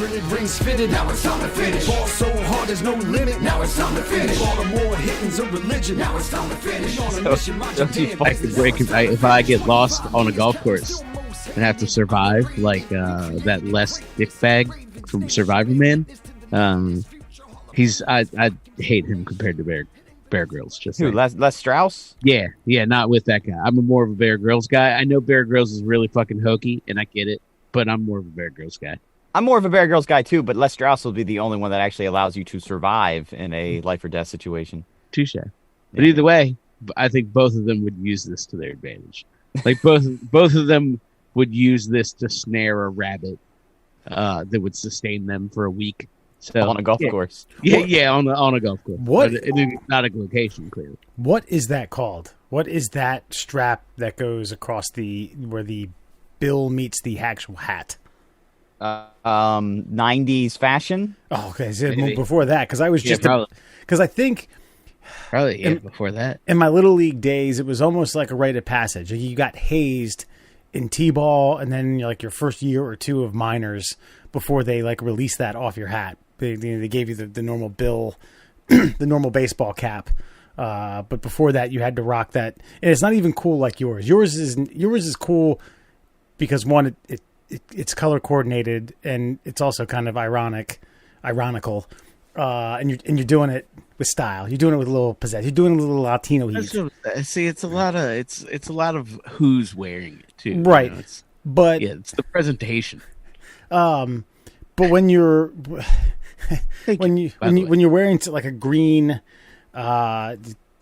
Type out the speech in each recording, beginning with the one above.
Printed rings fitted, now it's time to finish. Ball so hard, there's no limit, now it's time to finish. Baltimore hitting's a religion, now it's time to finish. On a mission, mind your damn I could break if I get lost on a golf course and have to survive like that Les Dickbag from Survivor Man. I hate him compared to Bear Grylls. Just who, Les Strauss? Yeah, not with that guy. I'm more of a Bear Grylls guy. I know Bear Grylls is really fucking hokey, and I get it, but I'm more of a Bear Grylls guy. I'm more of a Bear Grylls guy too, but Les Strauss will be the only one that actually allows you to survive in a life or death situation. Touche. But either way, I think both of them would use this to their advantage. Like both of them would use this to snare a rabbit that would sustain them for a week. So on a golf course. Yeah, on a golf course. What? But it's not a location, clearly. What is that called? What is that strap that goes across where the bill meets the actual hat? 90s fashion. Oh, okay. So before that, because I was just because I think probably before that. In my little league days, it was almost like a rite of passage. You got hazed in t-ball, and then like your first year or two of minors before they like released that off your hat. They gave you the normal bill, the normal baseball cap. But before that, you had to rock that, and it's not even cool like yours. Yours is cool because one, it's color coordinated, and it's also kind of ironical, and you're doing it with style. You're doing it with a little pizzazz. You're doing a little Latino heat. See, it's a lot of who's wearing it too, right? You know, but it's the presentation. But when you're when you're wearing like a green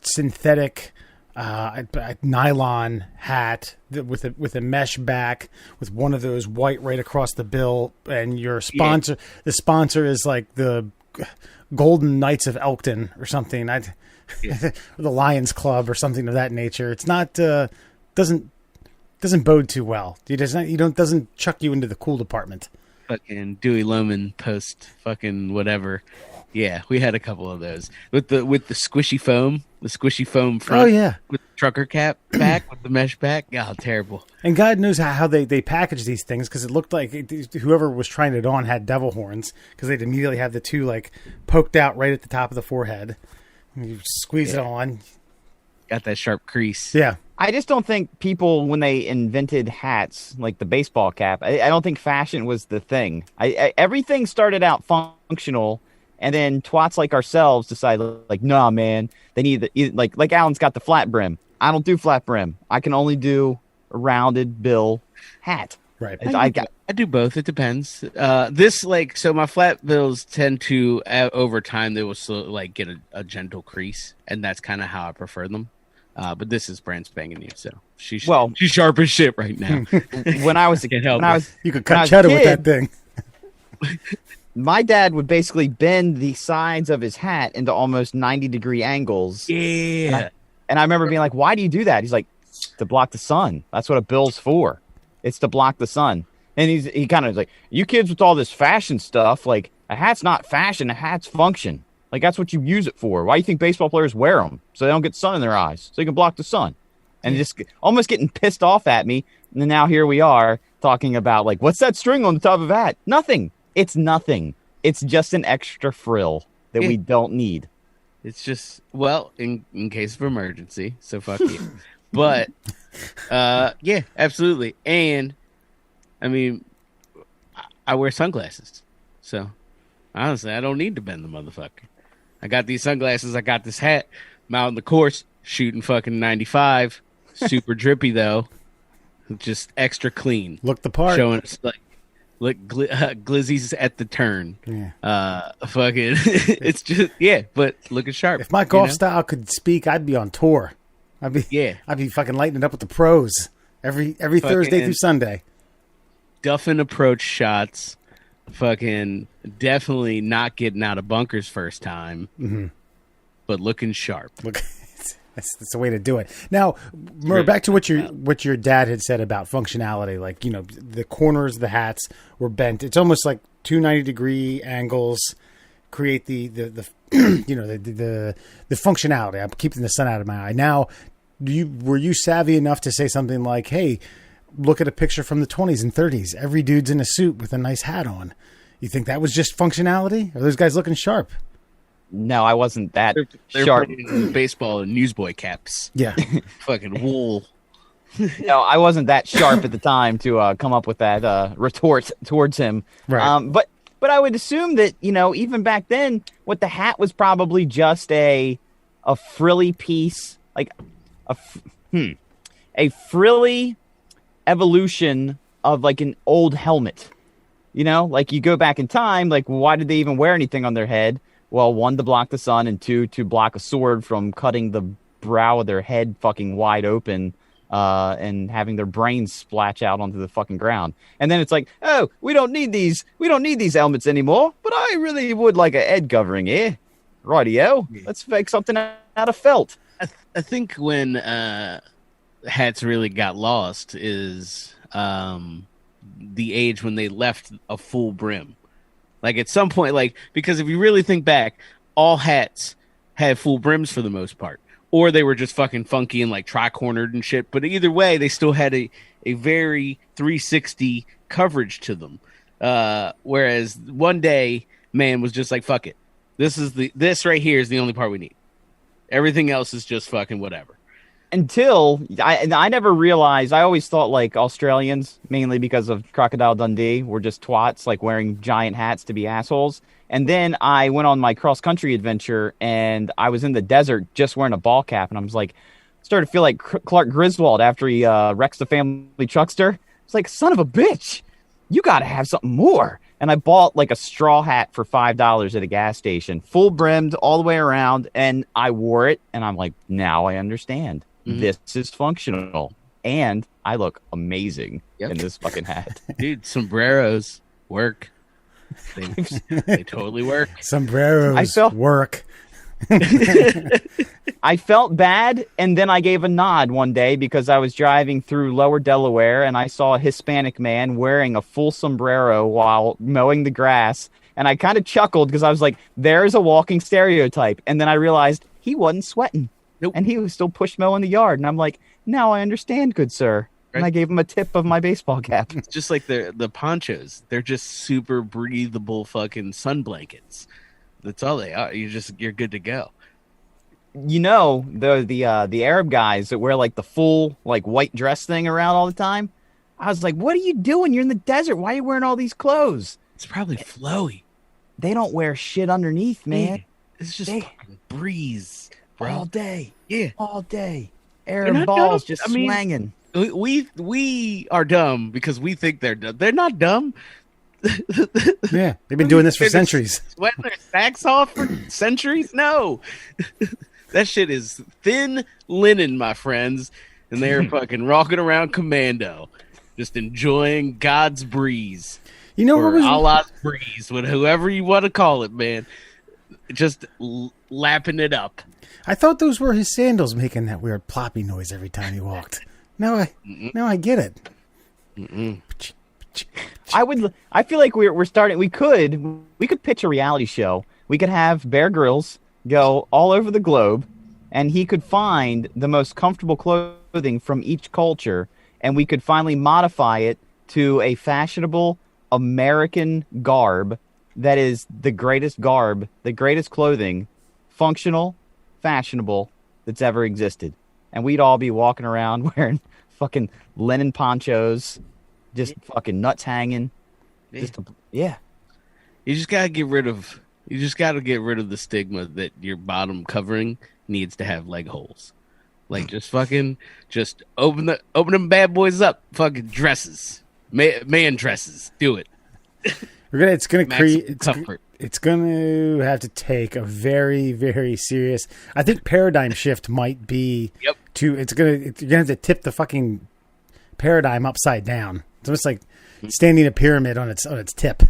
synthetic nylon hat with a mesh back with one of those white right across the bill, and your sponsor, the sponsor is like the Golden Knights of Elkton or something, or the Lions Club or something of that nature. It's not doesn't bode too well. Doesn't chuck you into the cool department. Fucking Dewey Loman post fucking whatever. Yeah, we had a couple of those with the squishy foam front. Oh yeah, with the trucker cap back with the mesh back. Oh, terrible. And God knows how they package these things, because it looked like whoever was trying it on had devil horns, because they'd immediately have the two like poked out right at the top of the forehead. And you squeeze it on. Got that sharp crease. Yeah. I just don't think people, when they invented hats, like the baseball cap, I don't think fashion was the thing. Everything started out functional, and then twats like ourselves decided, like, nah, man, they need like Alan's got the flat brim. I don't do flat brim. I can only do a rounded bill hat. Right. I do both. It depends. So my flat bills tend to, over time, they will still like get a gentle crease, and that's kind of how I prefer them. But this is brand spanking new, so she's sharp as shit right now. When I was a kid, you could cut cheddar with that thing. My dad would basically bend the sides of his hat into almost 90-degree angles. Yeah. And I remember being like, "Why do you do that?" He's like, "To block the sun. That's what a bill's for. It's to block the sun." And he kind of like, "You kids with all this fashion stuff, like a hat's not fashion, a hat's function. Like, that's what you use it for. Why do you think baseball players wear them? So they don't get sun in their eyes, so they can block the sun." And just almost getting pissed off at me. And then now here we are talking about, like, what's that string on the top of a hat? Nothing. It's nothing. It's just an extra frill that we don't need. It's just, well, in case of emergency, so fuck you. But, yeah, absolutely. And, I mean, I wear sunglasses. So, honestly, I don't need to bend the motherfucker. I got these sunglasses. I got this hat. I'm out on the course shooting fucking 95. Super drippy, though. Just extra clean. Look the part. Showing us, like, look, glizzies at the turn. Yeah. Fucking, it's just, yeah, but looking sharp. If my golf style could speak, I'd be on tour. I'd be fucking lighting it up with the pros every Thursday through Sunday. Duffing approach shots. Fucking definitely not getting out of bunkers first time, but looking sharp. Look, that's the way to do it. Now, Murr, back to what your dad had said about functionality. Like, you know, the corners of the hats were bent. It's almost like 290-degree angles create the you know the functionality. I'm keeping the sun out of my eye. Now, were you savvy enough to say something like, "Hey, look at a picture from the 20s and 30s. Every dude's in a suit with a nice hat on. You think that was just functionality? Are those guys looking sharp? No, I wasn't that They're sharp. playing baseball in newsboy caps. Yeah. Fucking wool. No, I wasn't that sharp at the time to come up with that retort towards him. Right. But I would assume that, even back then, what the hat was probably just a frilly piece, like a frilly evolution of like an old helmet. Like you go back in time, like why did they even wear anything on their head? Well, 1, to block the sun, and 2, to block a sword from cutting the brow of their head fucking wide open and having their brains splash out onto the fucking ground. And then it's like, oh, we don't need these helmets anymore, but I really would like a head covering here. Rightio, let's make something out of felt. I think when hats really got lost is the age when they left a full brim. Like at some point, like, because if you really think back, all hats had full brims for the most part, or they were just fucking funky and like tri-cornered and shit. But either way, they still had a very 360 coverage to them. Whereas one day, man was just like, fuck it. This right here is the only part we need. Everything else is just fucking whatever. Until I never realized, I always thought like Australians, mainly because of Crocodile Dundee, were just twats, like wearing giant hats to be assholes. And then I went on my cross-country adventure, and I was in the desert just wearing a ball cap, and I was like, started to feel like Clark Griswold after he wrecks the family truckster. It's like, son of a bitch, you got to have something more. And I bought like a straw hat for $5 at a gas station, full brimmed all the way around, and I wore it, and I'm like, now I understand. Mm-hmm. This is functional, and I look amazing in this fucking hat. Dude, sombreros work. They totally work. Sombreros work. I felt bad, and then I gave a nod one day because I was driving through Lower Delaware, and I saw a Hispanic man wearing a full sombrero while mowing the grass, and I kind of chuckled because I was like, there's a walking stereotype. And then I realized he wasn't sweating. Nope. And he was still push mowing the yard, and I'm like, now I understand, good sir. And I gave him a tip of my baseball cap. It's just like the ponchos. They're just super breathable fucking sun blankets. That's all they are. You're good to go. The Arab guys that wear like the full like white dress thing around all the time. I was like, what are you doing? You're in the desert. Why are you wearing all these clothes? It's probably flowy. They don't wear shit underneath, man. Yeah, it's just fucking breeze, bro. All day. Yeah. All day. Arab balls just swanging. We are dumb because we think they're dumb. They're not dumb. Yeah, they've been doing this for centuries. Sweating their sacks off for centuries? No. That shit is thin linen, my friends. And they're fucking rocking around commando, just enjoying God's breeze. You know what was Allah's breeze, whoever you want to call it, man. Just lapping it up. I thought those were his sandals making that weird ploppy noise every time he walked. Now I get it. Mm-mm. I feel like we're starting. We could pitch a reality show. We could have Bear Grylls go all over the globe, and he could find the most comfortable clothing from each culture, and we could finally modify it to a fashionable American garb that is the greatest garb, the greatest clothing, functional, fashionable that's ever existed. And we'd all be walking around wearing fucking linen ponchos, just fucking nuts hanging. Yeah. You just gotta get rid of the stigma that your bottom covering needs to have leg holes. Like just open them bad boys up. Fucking dresses, man dresses. Do it. It's going to have to take a very, very serious. I think paradigm shift might be. Yep. You're gonna have to tip the fucking paradigm upside down. It's almost like standing a pyramid on its tip.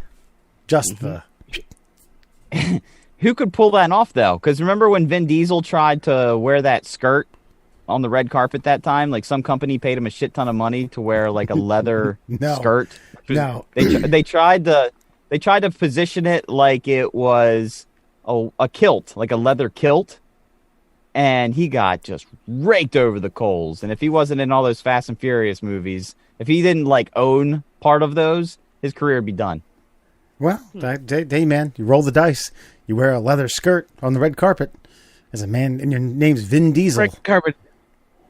Who could pull that off though? Because remember when Vin Diesel tried to wear that skirt on the red carpet that time? Like some company paid him a shit ton of money to wear like a leather skirt. No, they tried to position it like it was a kilt, like a leather kilt. And he got just raked over the coals. And if he wasn't in all those Fast and Furious movies, if he didn't like own part of those, his career would be done. Well, hey, man, you roll the dice. You wear a leather skirt on the red carpet as a man, and your name's Vin Diesel. Red carpet.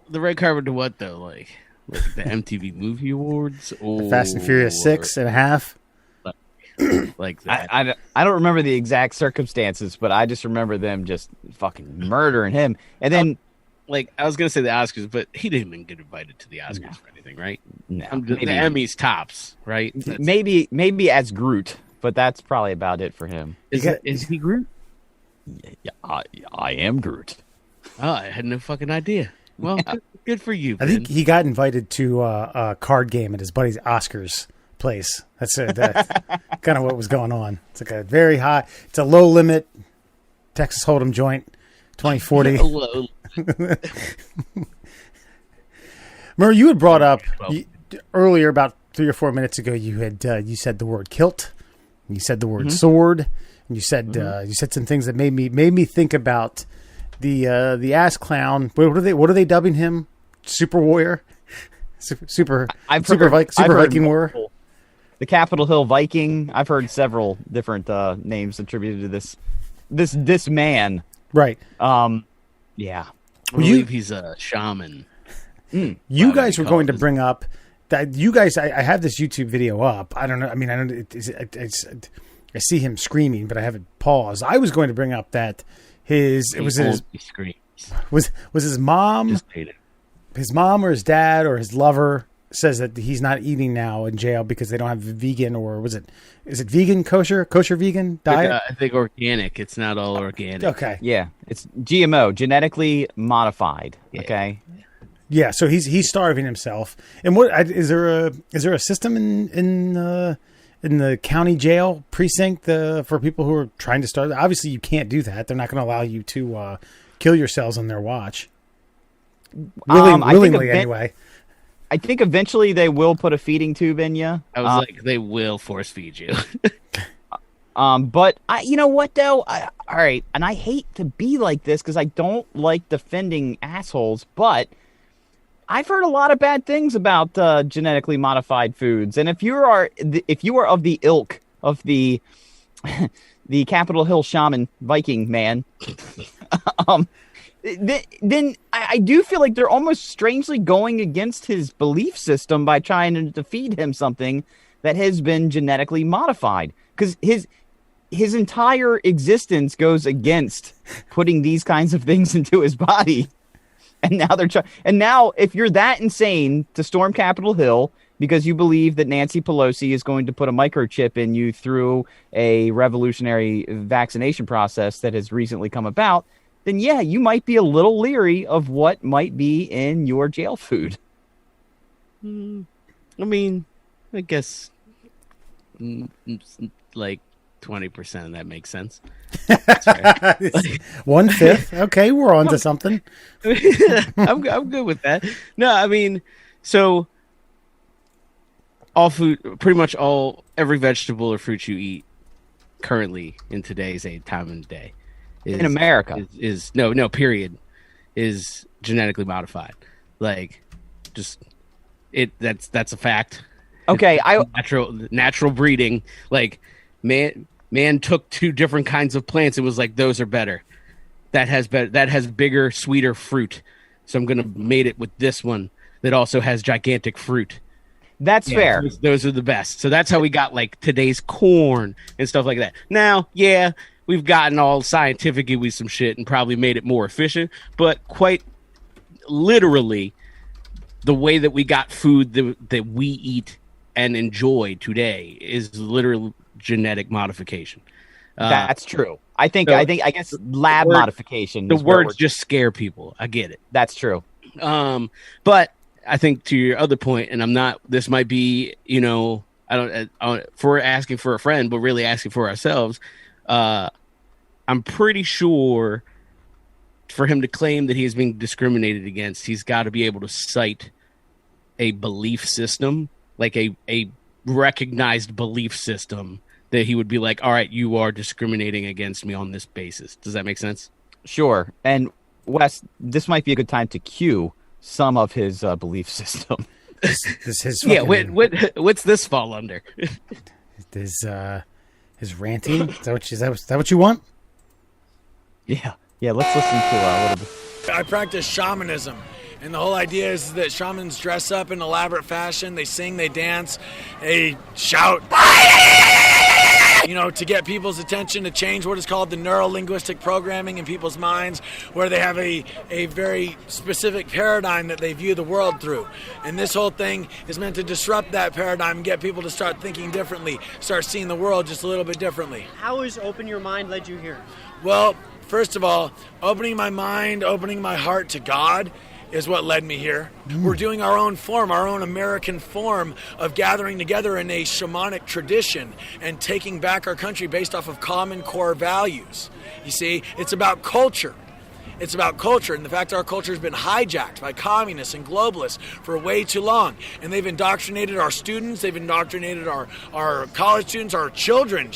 The red carpet to what though? Like the MTV Movie Awards, or Fast and Furious 6.5. like that. I don't remember the exact circumstances, but I just remember them just fucking murdering him. And then, like, I was gonna say the Oscars, but he didn't even get invited to the Oscars for anything, right? no, The Emmys tops, right? maybe as Groot, but that's probably about it for him. Is he Groot? Yeah, I am Groot. Oh, I had no fucking idea. Well, good for you. I think he got invited to a card game at his buddy's Oscars place. That's kind of what was going on. It's like a very high, it's a low limit Texas Hold'em joint, 2040. Hello. Remember, you had brought up earlier, about 3 or 4 minutes ago, you had you said the word kilt, you said the word sword, and you said some things that made me think about the ass clown. What are they dubbing him? Super warrior, super Viking warrior. The Capitol Hill Viking. I've heard several different names attributed to this man. Right. Yeah. I believe he's a shaman. You guys were going to bring up that you guys. I have this YouTube video up. I don't know. I mean, I don't. I see him screaming, but I haven't paused. I was going to bring up that was his mom. His mom or his dad or his lover says that he's not eating now in jail because they don't have a vegan, or is it vegan, kosher vegan diet? I think organic. It's not all organic. Okay. Yeah, it's GMO, genetically modified. Yeah. Okay. Yeah, so he's starving himself. And what is there a system in the county jail precinct for people who are trying to starve? Obviously, you can't do that. They're not going to allow you to kill yourselves on their watch. Willingly, anyway. I think eventually they will put a feeding tube in you. I was like, they will force feed you. But you know what though? All right, and I hate to be like this because I don't like defending assholes, but I've heard a lot of bad things about genetically modified foods, and if you are of the ilk of the the Capitol Hill shaman Viking man, then I do feel like they're almost strangely going against his belief system by trying to feed him something that has been genetically modified, because his entire existence goes against putting these kinds of things into his body. And now they're trying. And now, if you're that insane to storm Capitol Hill because you believe that Nancy Pelosi is going to put a microchip in you through a revolutionary vaccination process that has recently come about, then yeah, you might be a little leery of what might be in your jail food. I mean, I guess like 20% of that makes sense. That's right. 1/5. Okay, we're on to something. I'm good with that. No, I mean, so all food, pretty much every vegetable or fruit you eat currently in today's time and day In America is genetically modified. Like, just that's a fact. Okay, natural breeding. Like, man took 2 different kinds of plants and was like, those are better. That has bigger, sweeter fruit. So I'm gonna mate it with this one that also has gigantic fruit. That's fair. Those are the best. So that's how we got like today's corn and stuff like that. Now, yeah, we've gotten all scientific with some shit and probably made it more efficient, but quite literally, the way that we got food that we eat and enjoy today is literal genetic modification. That's true. I guess lab modification. The words just scare people. I get it. That's true. But I think to your other point, and this might be, I don't for asking for a friend, but really asking for ourselves. I'm pretty sure for him to claim that he's being discriminated against, he's got to be able to cite a belief system, like a recognized belief system that he would be like, all right, you are discriminating against me on this basis. Does that make sense? Sure. And Wes, this might be a good time to cue some of his belief system. This his yeah. What's this fall under? His His ranting? Is that what you want? Yeah. Let's listen to a little bit. I practice shamanism, and the whole idea is that shamans dress up in elaborate fashion. They sing, they dance, they shout, to get people's attention, to change what is called the neuro-linguistic programming in people's minds, where they have a very specific paradigm that they view the world through. And this whole thing is meant to disrupt that paradigm and get people to start thinking differently, start seeing the world just a little bit differently. How has Open Your Mind led you here? Well, first of all, opening my mind, opening my heart to God is what led me here. We're doing our own form, our own American form of gathering together in a shamanic tradition and taking back our country based off of common core values. You see, it's about culture. It's about culture and the fact that our culture has been hijacked by communists and globalists for way too long. And they've indoctrinated our students, they've indoctrinated our college students, our children,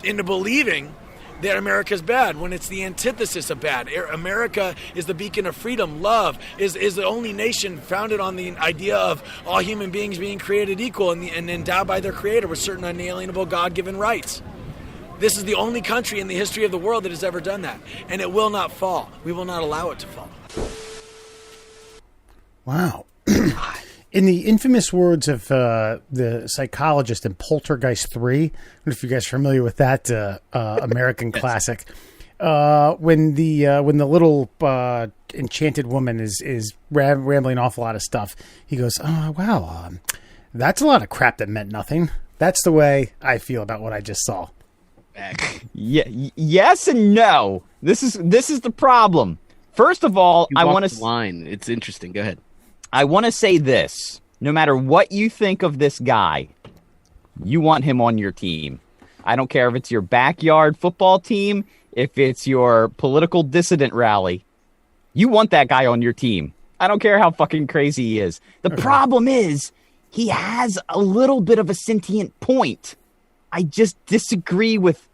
into believing that America's bad when it's the antithesis of bad. America is the beacon of freedom, love, is the only nation founded on the idea of all human beings being created equal and endowed by their creator with certain unalienable God-given rights. This is the only country in the history of the world that has ever done that, and it will not fall. We will not allow it to fall. Wow. In the infamous words of the psychologist in Poltergeist 3, I don't know if you guys are familiar with that American classic, when the little enchanted woman is rambling an awful lot of stuff, he goes, "Oh wow, that's a lot of crap that meant nothing." That's the way I feel about what I just saw. Yeah, yes and no. This is the problem. First of all, I want to line. It's interesting. Go ahead. I want to say this. No matter what you think of this guy, you want him on your team. I don't care if it's your backyard football team, if it's your political dissident rally. You want that guy on your team. I don't care how fucking crazy he is. The problem is, he has a little bit of a sentient point. I just disagree with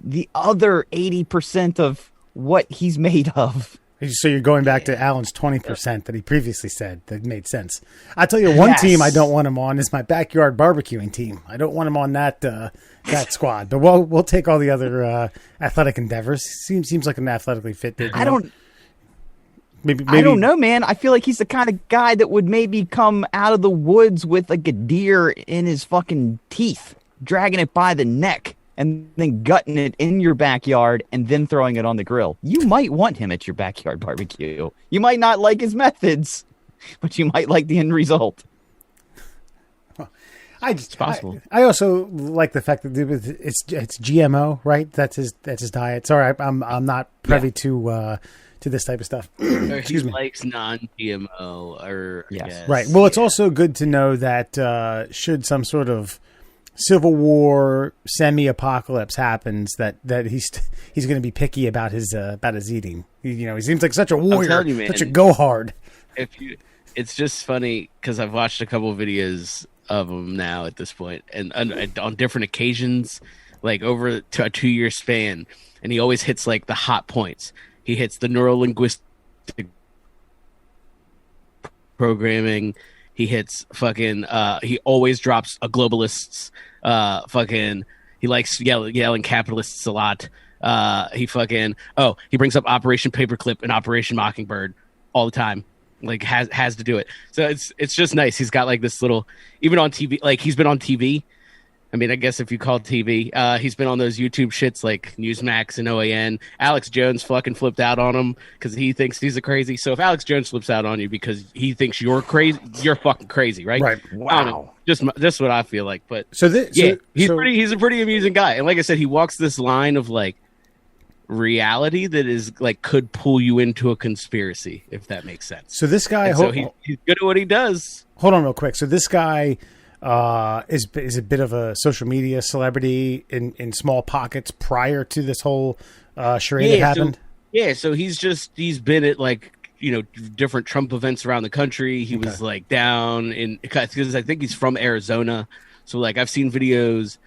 the other 80% of what he's made of. So you're going back to Alan's 20% that he previously said that made sense. I'll tell you one team I don't want him on is my backyard barbecuing team. I don't want him on that squad. But we'll take all the other athletic endeavors. Seems like an athletically fit dude. Maybe I don't know, man. I feel like he's the kind of guy that would maybe come out of the woods with like a deer in his fucking teeth, dragging it by the neck, and then gutting it in your backyard and then throwing it on the grill. You might want him at your backyard barbecue. You might not like his methods, but you might like the end result. It's possible. I also like the fact that it's GMO, right? That's his diet. Sorry, I'm not privy to this type of stuff. Excuse me. Likes non-GMO, or yes. Right. Well, it's also good to know that should some sort of Civil War, semi-apocalypse happens, that he's going to be picky about his eating. He seems like such a warrior, you, man, such a go hard. It's just funny because I've watched a couple of videos of him now at this point, and on different occasions, like over a 2-year span, and he always hits like the hot points. He hits the neuro-linguistic programming. He hits fucking. He always drops a globalist's. He likes yelling capitalists a lot. He brings up Operation Paperclip and Operation Mockingbird all the time. Like has to do it. So it's just nice. He's got like this little, even on TV. Like he's been on TV. I mean, I guess if you call TV, he's been on those YouTube shits like Newsmax and OAN. Alex Jones fucking flipped out on him because he thinks he's a crazy. So if Alex Jones flips out on you because he thinks you're crazy, you're fucking crazy, right? Right. Wow. Just what I feel like. But he's he's a pretty amusing guy. And like I said, he walks this line of like reality that is like could pull you into a conspiracy, if that makes sense. So this guy, he's good at what he does. Hold on real quick. So this guy is a bit of a social media celebrity in small pockets prior to this whole charade that happened. So he's been at like different Trump events around the country. He was like down in, because I think he's from Arizona, so like I've seen videos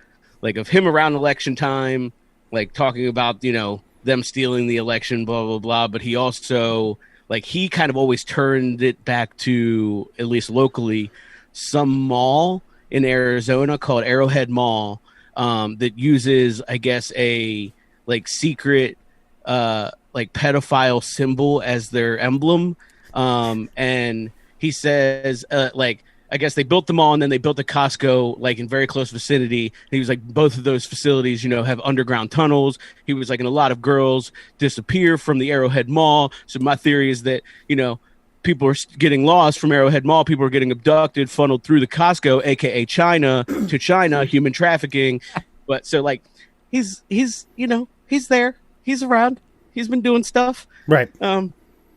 like of him around election time, like talking about them stealing the election, blah blah blah. But he also he kind of always turned it back to, at least locally, some mall in Arizona called Arrowhead Mall, that uses, I guess, a like secret like pedophile symbol as their emblem. And he says like, I guess they built them all, and then they built a Costco like in very close vicinity. And he was like, both of those facilities, you know, have underground tunnels. He was like, and a lot of girls disappear from the Arrowhead Mall. So my theory is that, you know, people are getting lost from Arrowhead Mall. People are getting abducted, funneled through the Costco, aka China, to China, human trafficking. But so like, he's you know, he's there, he's around, he's been doing stuff. Right.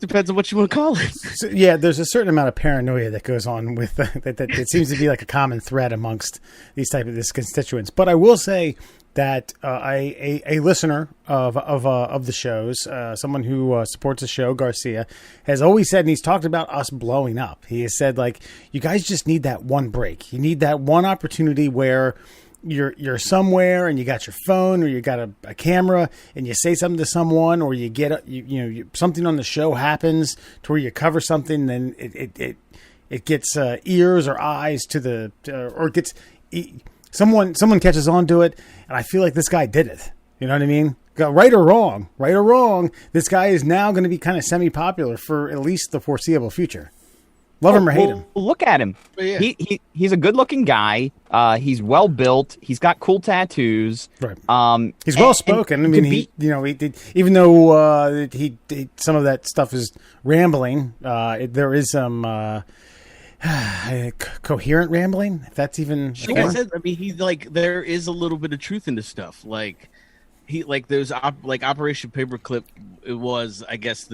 Depends on what you want to call it. So, yeah, there's a certain amount of paranoia that goes on with that. It seems to be like a common thread amongst these constituents. But I will say that a listener of the shows, someone who supports the show, Garcia, has always said, and he's talked about us blowing up. He has said, like, you guys just need that one break. You need that one opportunity where you're somewhere and you got your phone or you got a camera and you say something to someone, or you get something on the show happens to where you cover something, then it gets ears or eyes to the or gets someone catches on to it, and I feel like this guy did it. You know what I mean? Right or wrong, this guy is now going to be kind of semi-popular for at least the foreseeable future. Love him or hate him. Look at him. Yeah. He's a good-looking guy. He's well built. He's got cool tattoos. Right. He's well spoken. I mean, he even though he some of that stuff is rambling, there is some coherent rambling. If that's even. Like I said, I mean, he's like, there is a little bit of truth into stuff. Like those Operation Paperclip. It was, I guess,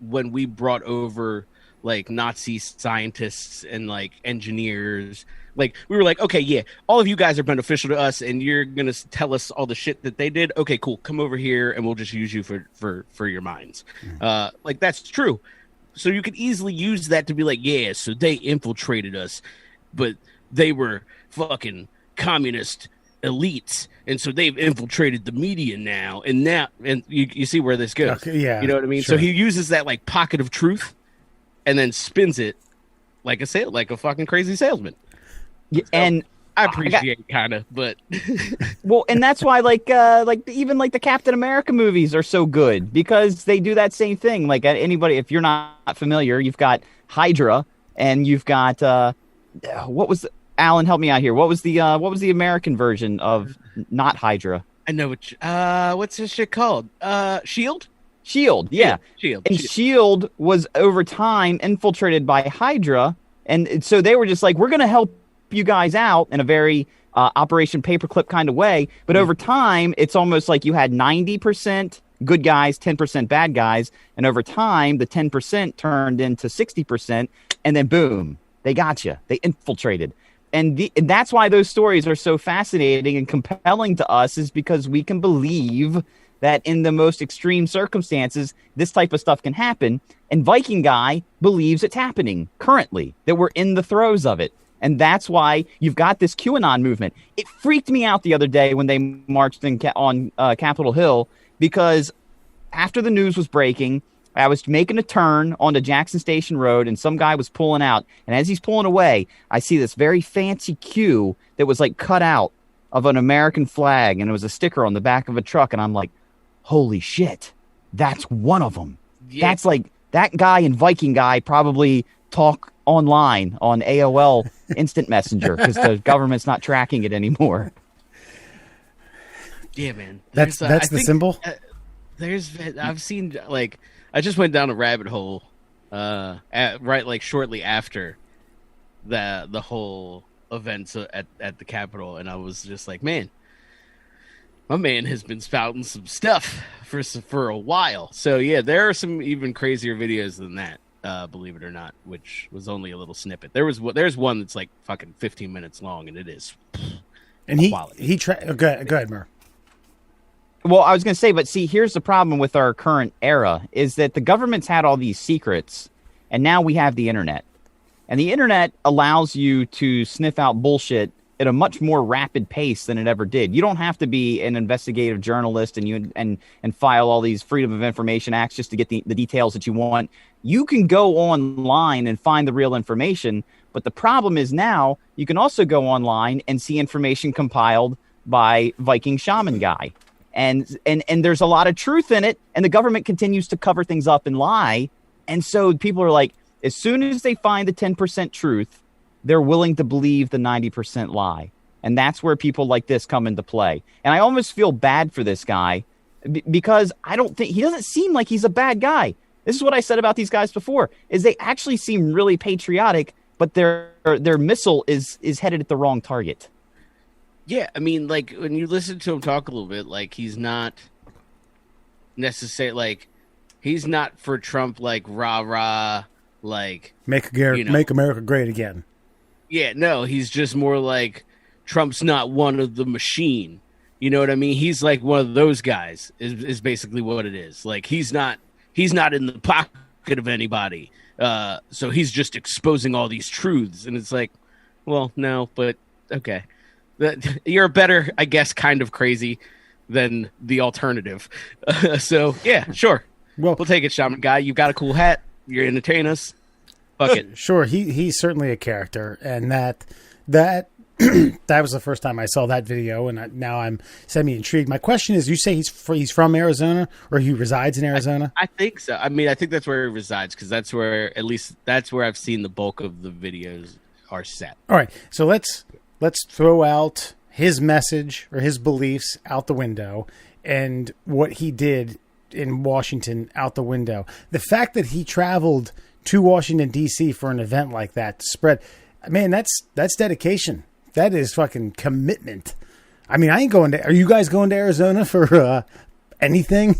when we brought over like Nazi scientists and like engineers, like we were like, okay, yeah, all of you guys are beneficial to us, and you're gonna tell us all the shit that they did. Okay, cool, come over here, and we'll just use you for your minds. Like that's true. So you could easily use that to be like, yeah, so they infiltrated us, but they were fucking communist elites, and so they've infiltrated the media now, and you see where this goes. Okay, yeah, you know what I mean. Sure. So he uses that like pocket of truth, and then spins it like a fucking crazy salesman. Yeah, and I appreciate kind of, but well, and that's why even the Captain America movies are so good, because they do that same thing. Like anybody, if you're not familiar, you've got Hydra, and you've got Alan, help me out here. What was the American version of not Hydra? I know what's this shit called? Shield. Shield, yeah. Shield. And Shield was over time infiltrated by Hydra, and so they were just like, we're going to help you guys out in a very Operation Paperclip kind of way. But over time, it's almost like you had 90% good guys, 10% bad guys, and over time, the 10% turned into 60%, and then boom, they got you. They infiltrated. And that's why those stories are so fascinating and compelling to us, is because we can believe that in the most extreme circumstances, this type of stuff can happen. And Viking Guy believes it's happening currently, that we're in the throes of it. And that's why you've got this QAnon movement. It freaked me out the other day when they marched on Capitol Hill, because after the news was breaking, I was making a turn onto Jackson Station Road, and some guy was pulling out. And as he's pulling away, I see this very fancy Q that was like cut out of an American flag, and it was a sticker on the back of a truck. And I'm like, holy shit, that's one of them. Yeah. That's like that guy and Viking Guy probably talk online on AOL Instant Messenger, because the government's not tracking it anymore. Yeah, man. That's the symbol. I've seen, like, I just went down a rabbit hole, shortly after the whole events at the Capitol, and I was just like, man, my man has been spouting some stuff for a while. So yeah, there are some even crazier videos than that. Believe it or not, which was only a little snippet. There's one that's like fucking 15 minutes long, and it is. And go ahead, Mur. Well, I was going to say, but see, here's the problem with our current era, is that the government's had all these secrets, and now we have the internet. And the internet allows you to sniff out bullshit at a much more rapid pace than it ever did. You don't have to be an investigative journalist and file all these Freedom of Information Acts just to get the details that you want. You can go online and find the real information, but the problem is now you can also go online and see information compiled by Viking shaman guy. And there's a lot of truth in it, and the government continues to cover things up and lie. And so people are like, as soon as they find the 10% truth, they're willing to believe the 90% lie. And that's where people like this come into play. And I almost feel bad for this guy because I don't think he doesn't seem like he's a bad guy. This is what I said about these guys before, is they actually seem really patriotic, but their missile is headed at the wrong target. Yeah, I mean, like, when you listen to him talk a little bit, like, he's not necessarily, like, he's not for Trump, like, rah-rah, like... Make America great again. Yeah, no, he's just more like, Trump's not one of the machine. You know what I mean? He's like one of those guys, is basically what it is. Like, he's not in the pocket of anybody. So he's just exposing all these truths. And it's like, well, no, but okay. You're a better, I guess, kind of crazy than the alternative. So, yeah, sure. Well, we'll take it, Shaman Guy. You've got a cool hat. You entertain us. Fuck it. Sure, he's certainly a character. And that that was the first time I saw that video, and now I'm semi-intrigued. My question is, you say he's from Arizona, or he resides in Arizona? I think so. I mean, I think that's where he resides, because that's where I've seen the bulk of the videos are set. All right, so let's throw out his message or his beliefs out the window and what he did in Washington out the window. The fact that he traveled to Washington, D.C. for an event like that to spread, man, that's dedication. That is fucking commitment. I mean, I ain't going to... Are you guys going to Arizona for anything?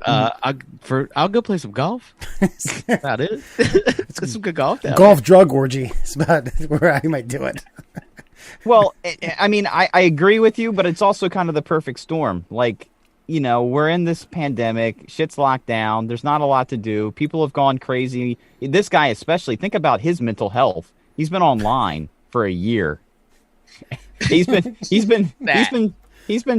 I'll go play some golf. That's about it. It's some good golf down golf there. Drug orgy. It's about where I might do it. Well, I mean, I agree with you, but it's also kind of the perfect storm. Like, you know, we're in this pandemic. Shit's locked down. There's not a lot to do. People have gone crazy. This guy especially, think about his mental health. He's been online for a year. He's been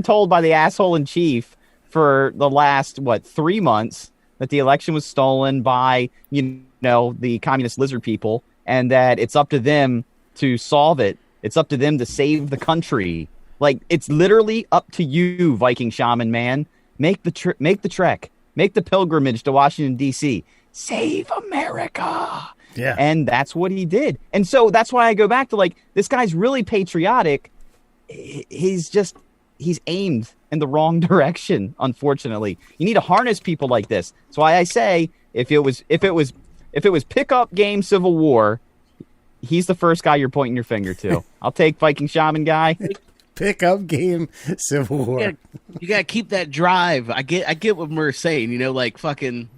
told by the asshole in chief for the last 3 months that the election was stolen by, you know, the communist lizard people, and that it's up to them to solve it. It's up to them to save the country. Like, it's literally up to you, Viking shaman man. Make the trek, make the pilgrimage to Washington D.C. Save America. Yeah. And that's what he did. And so that's why I go back to, like, this guy's really patriotic. He's aimed in the wrong direction, unfortunately. You need to harness people like this. That's why I say if it was pickup game Civil War, he's the first guy you're pointing your finger to. I'll take Viking shaman guy. Pickup game Civil War. You gotta keep that drive. I get what Murr's saying, you know, like fucking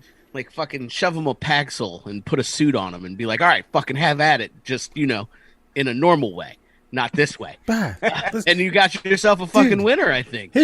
shove him a Paxil and put a suit on him and be like, all right, fucking have at it. Just, you know, in a normal way, not this way. And you got yourself a fucking winner, I think.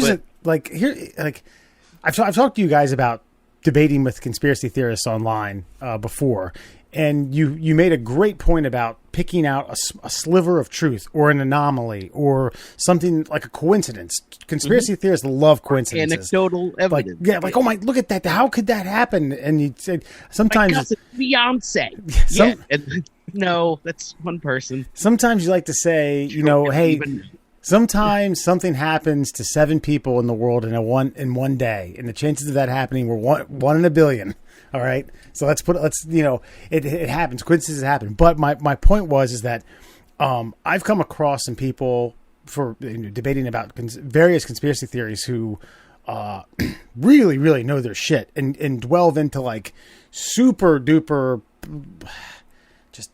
I've talked to you guys about debating with conspiracy theorists online before, and you made a great point about picking out a sliver of truth or an anomaly or something like a coincidence. Conspiracy theorists love coincidences. Anecdotal evidence. Oh my, look at that. How could that happen? And you said sometimes... My cousin Beyonce. No, that's one person. Sometimes you like to say, you know, hey... Sometimes something happens to 7 people in the world in one day, and the chances of that happening were one in a billion. All right, so it happens. Coincidences happen. But my point is that I've come across some people for debating about various conspiracy theories who really, really know their shit and delve into like super duper, just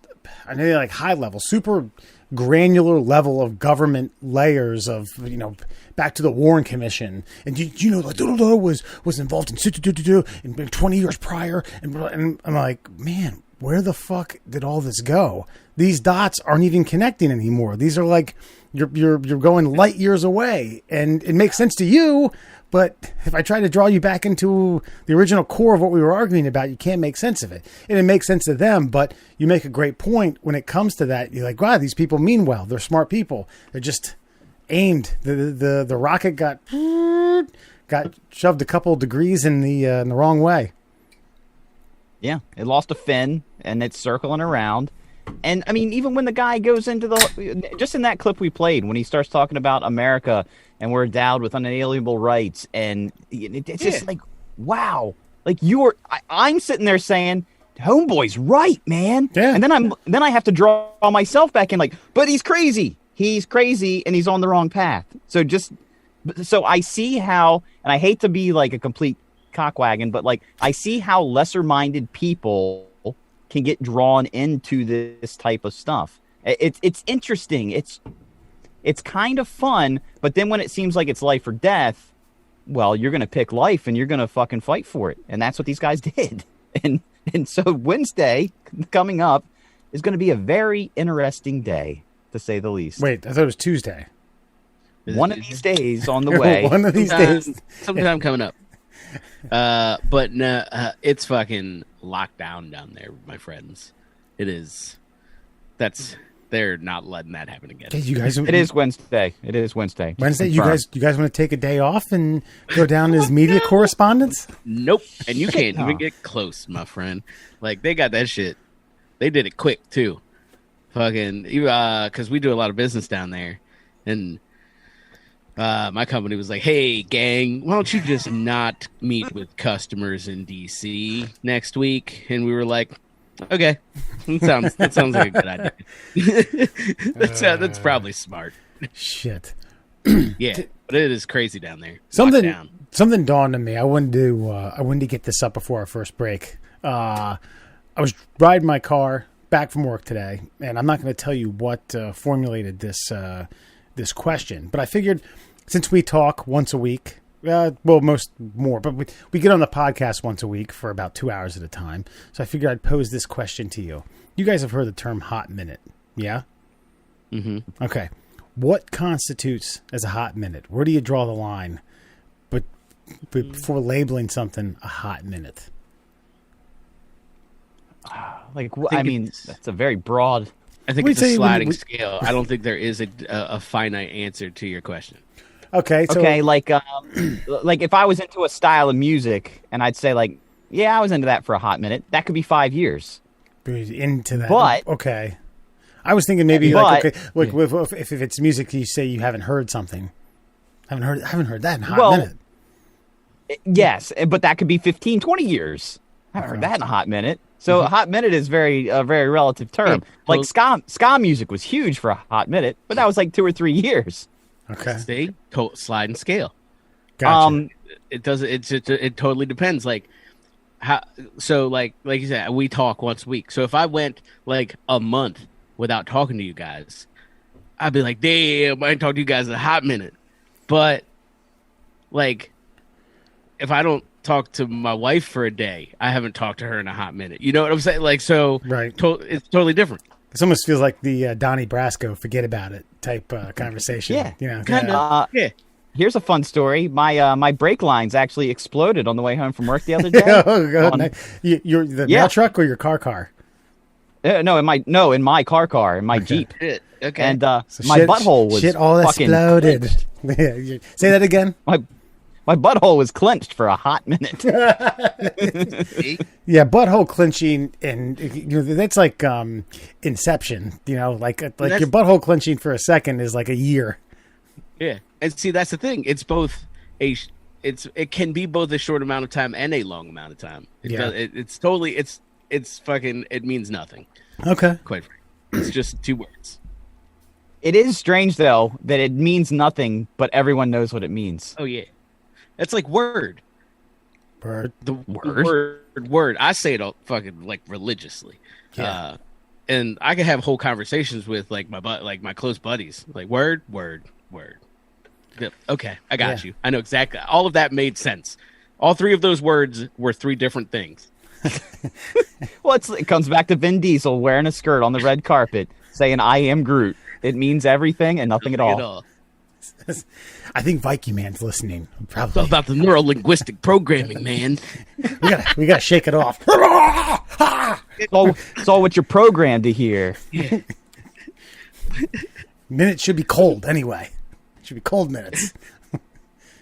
I know like high level, super granular level of government layers of, you know, back to the Warren Commission, and you know, like was involved in 20 years prior, and I'm like, man, where the fuck did all this go? These dots aren't even connecting anymore. These are like you're going light years away, and it makes sense to you, but if I try to draw you back into the original core of what we were arguing about, you can't make sense of it. And it makes sense to them, but you make a great point when it comes to that. You're like, wow, these people mean well. They're smart people. They're just aimed. The rocket got shoved a couple degrees in the wrong way. Yeah, it lost a fin, and it's circling around. And I mean, even when the guy goes into just in that clip we played, when he starts talking about America and we're endowed with unalienable rights, and it's just like, wow, like I'm sitting there saying, homeboy's right, man. Yeah. And then I have to draw myself back in, like, but he's crazy. He's crazy, and he's on the wrong path. So I see how, and I hate to be like a complete cockwagon, but like I see how lesser-minded people can get drawn into this type of stuff. It's interesting. It's kind of fun, but then when it seems like it's life or death, well, you're going to pick life and you're going to fucking fight for it. And that's what these guys did. And so Wednesday coming up is going to be a very interesting day, to say the least. Wait, I thought it was Tuesday. One of these days on the way. One of these days. Sometime coming up. But no, it's fucking locked down there, my friends. It is. They're not letting that happen again. Hey, you guys, It is Wednesday. Wednesday, you guys want to take a day off and go down as media correspondents? Nope. And you can't even get close, my friend. Like, they got that shit. They did it quick, too. Fucking, because we do a lot of business down there. And my company was like, hey, gang, why don't you just not meet with customers in D.C. next week? And we were like, okay, that sounds like a good idea. That's probably smart. Shit. Yeah, but it is crazy down there. Something dawned on me. I wanted to get this up before our first break. I was riding my car back from work today, and I'm not going to tell you what formulated this question, but I figured since we talk once a week. But we get on the podcast once a week for about 2 hours at a time. So I figured I'd pose this question to you. You guys have heard the term hot minute, yeah? Mm-hmm. Okay. What constitutes as a hot minute? Where do you draw the line before labeling something a hot minute? Like, I mean, that's a very broad. I think it's a sliding scale. I don't think there is a finite answer to your question. Okay. So, like if I was into a style of music and I'd say like, yeah, I was into that for a hot minute. That could be 5 years. Into that. But okay. I was thinking maybe if it's music you say you haven't heard something. Haven't heard that in a hot minute. Yes, but that could be 15, 20 years. I haven't heard that in a hot minute. So a hot minute is a very relative term. Like ska music was huge for a hot minute, but that was like 2 or 3 years. Okay. See, slide and scale. Gotcha. It does. It totally depends. Like how. So like you said, we talk once a week. So if I went like a month without talking to you guys, I'd be like, damn, I ain't talked to you guys in a hot minute. But like, if I don't talk to my wife for a day, I haven't talked to her in a hot minute. You know what I'm saying? Like, so right. It's totally different. This almost feels like the Donnie Brasco forget about it type conversation. Yeah, you know, kind of. Yeah. Here's a fun story. My brake lines actually exploded on the way home from work the other day. Oh, God. You're the mail truck or your car? No, in my car, in my Jeep. Okay. And my butthole was all fucking exploded. Say that again. My butthole was clenched for a hot minute. Yeah, butthole clenching, and that's like Inception. Like your butthole clenching for a second is like a year. Yeah, and see that's the thing. It's both it can be both a short amount of time and a long amount of time. It means nothing. Okay, quite frankly, it's just 2 words. It is strange though that it means nothing, but everyone knows what it means. Oh yeah. It's like word. The Word. I say it all fucking like religiously. Yeah. And I can have whole conversations with like my close buddies. Like word. Yep. Okay, I got you. I know exactly. All of that made sense. All 3 of those words were 3 different things. Well, it comes back to Vin Diesel wearing a skirt on the red carpet saying, I am Groot. It means everything and nothing at all. I think Viking Man's listening. Probably. It's all about the neuro-linguistic programming, man. we gotta shake it off. It's all what you're programmed to hear. Yeah. Minutes should be cold anyway. It should be cold minutes.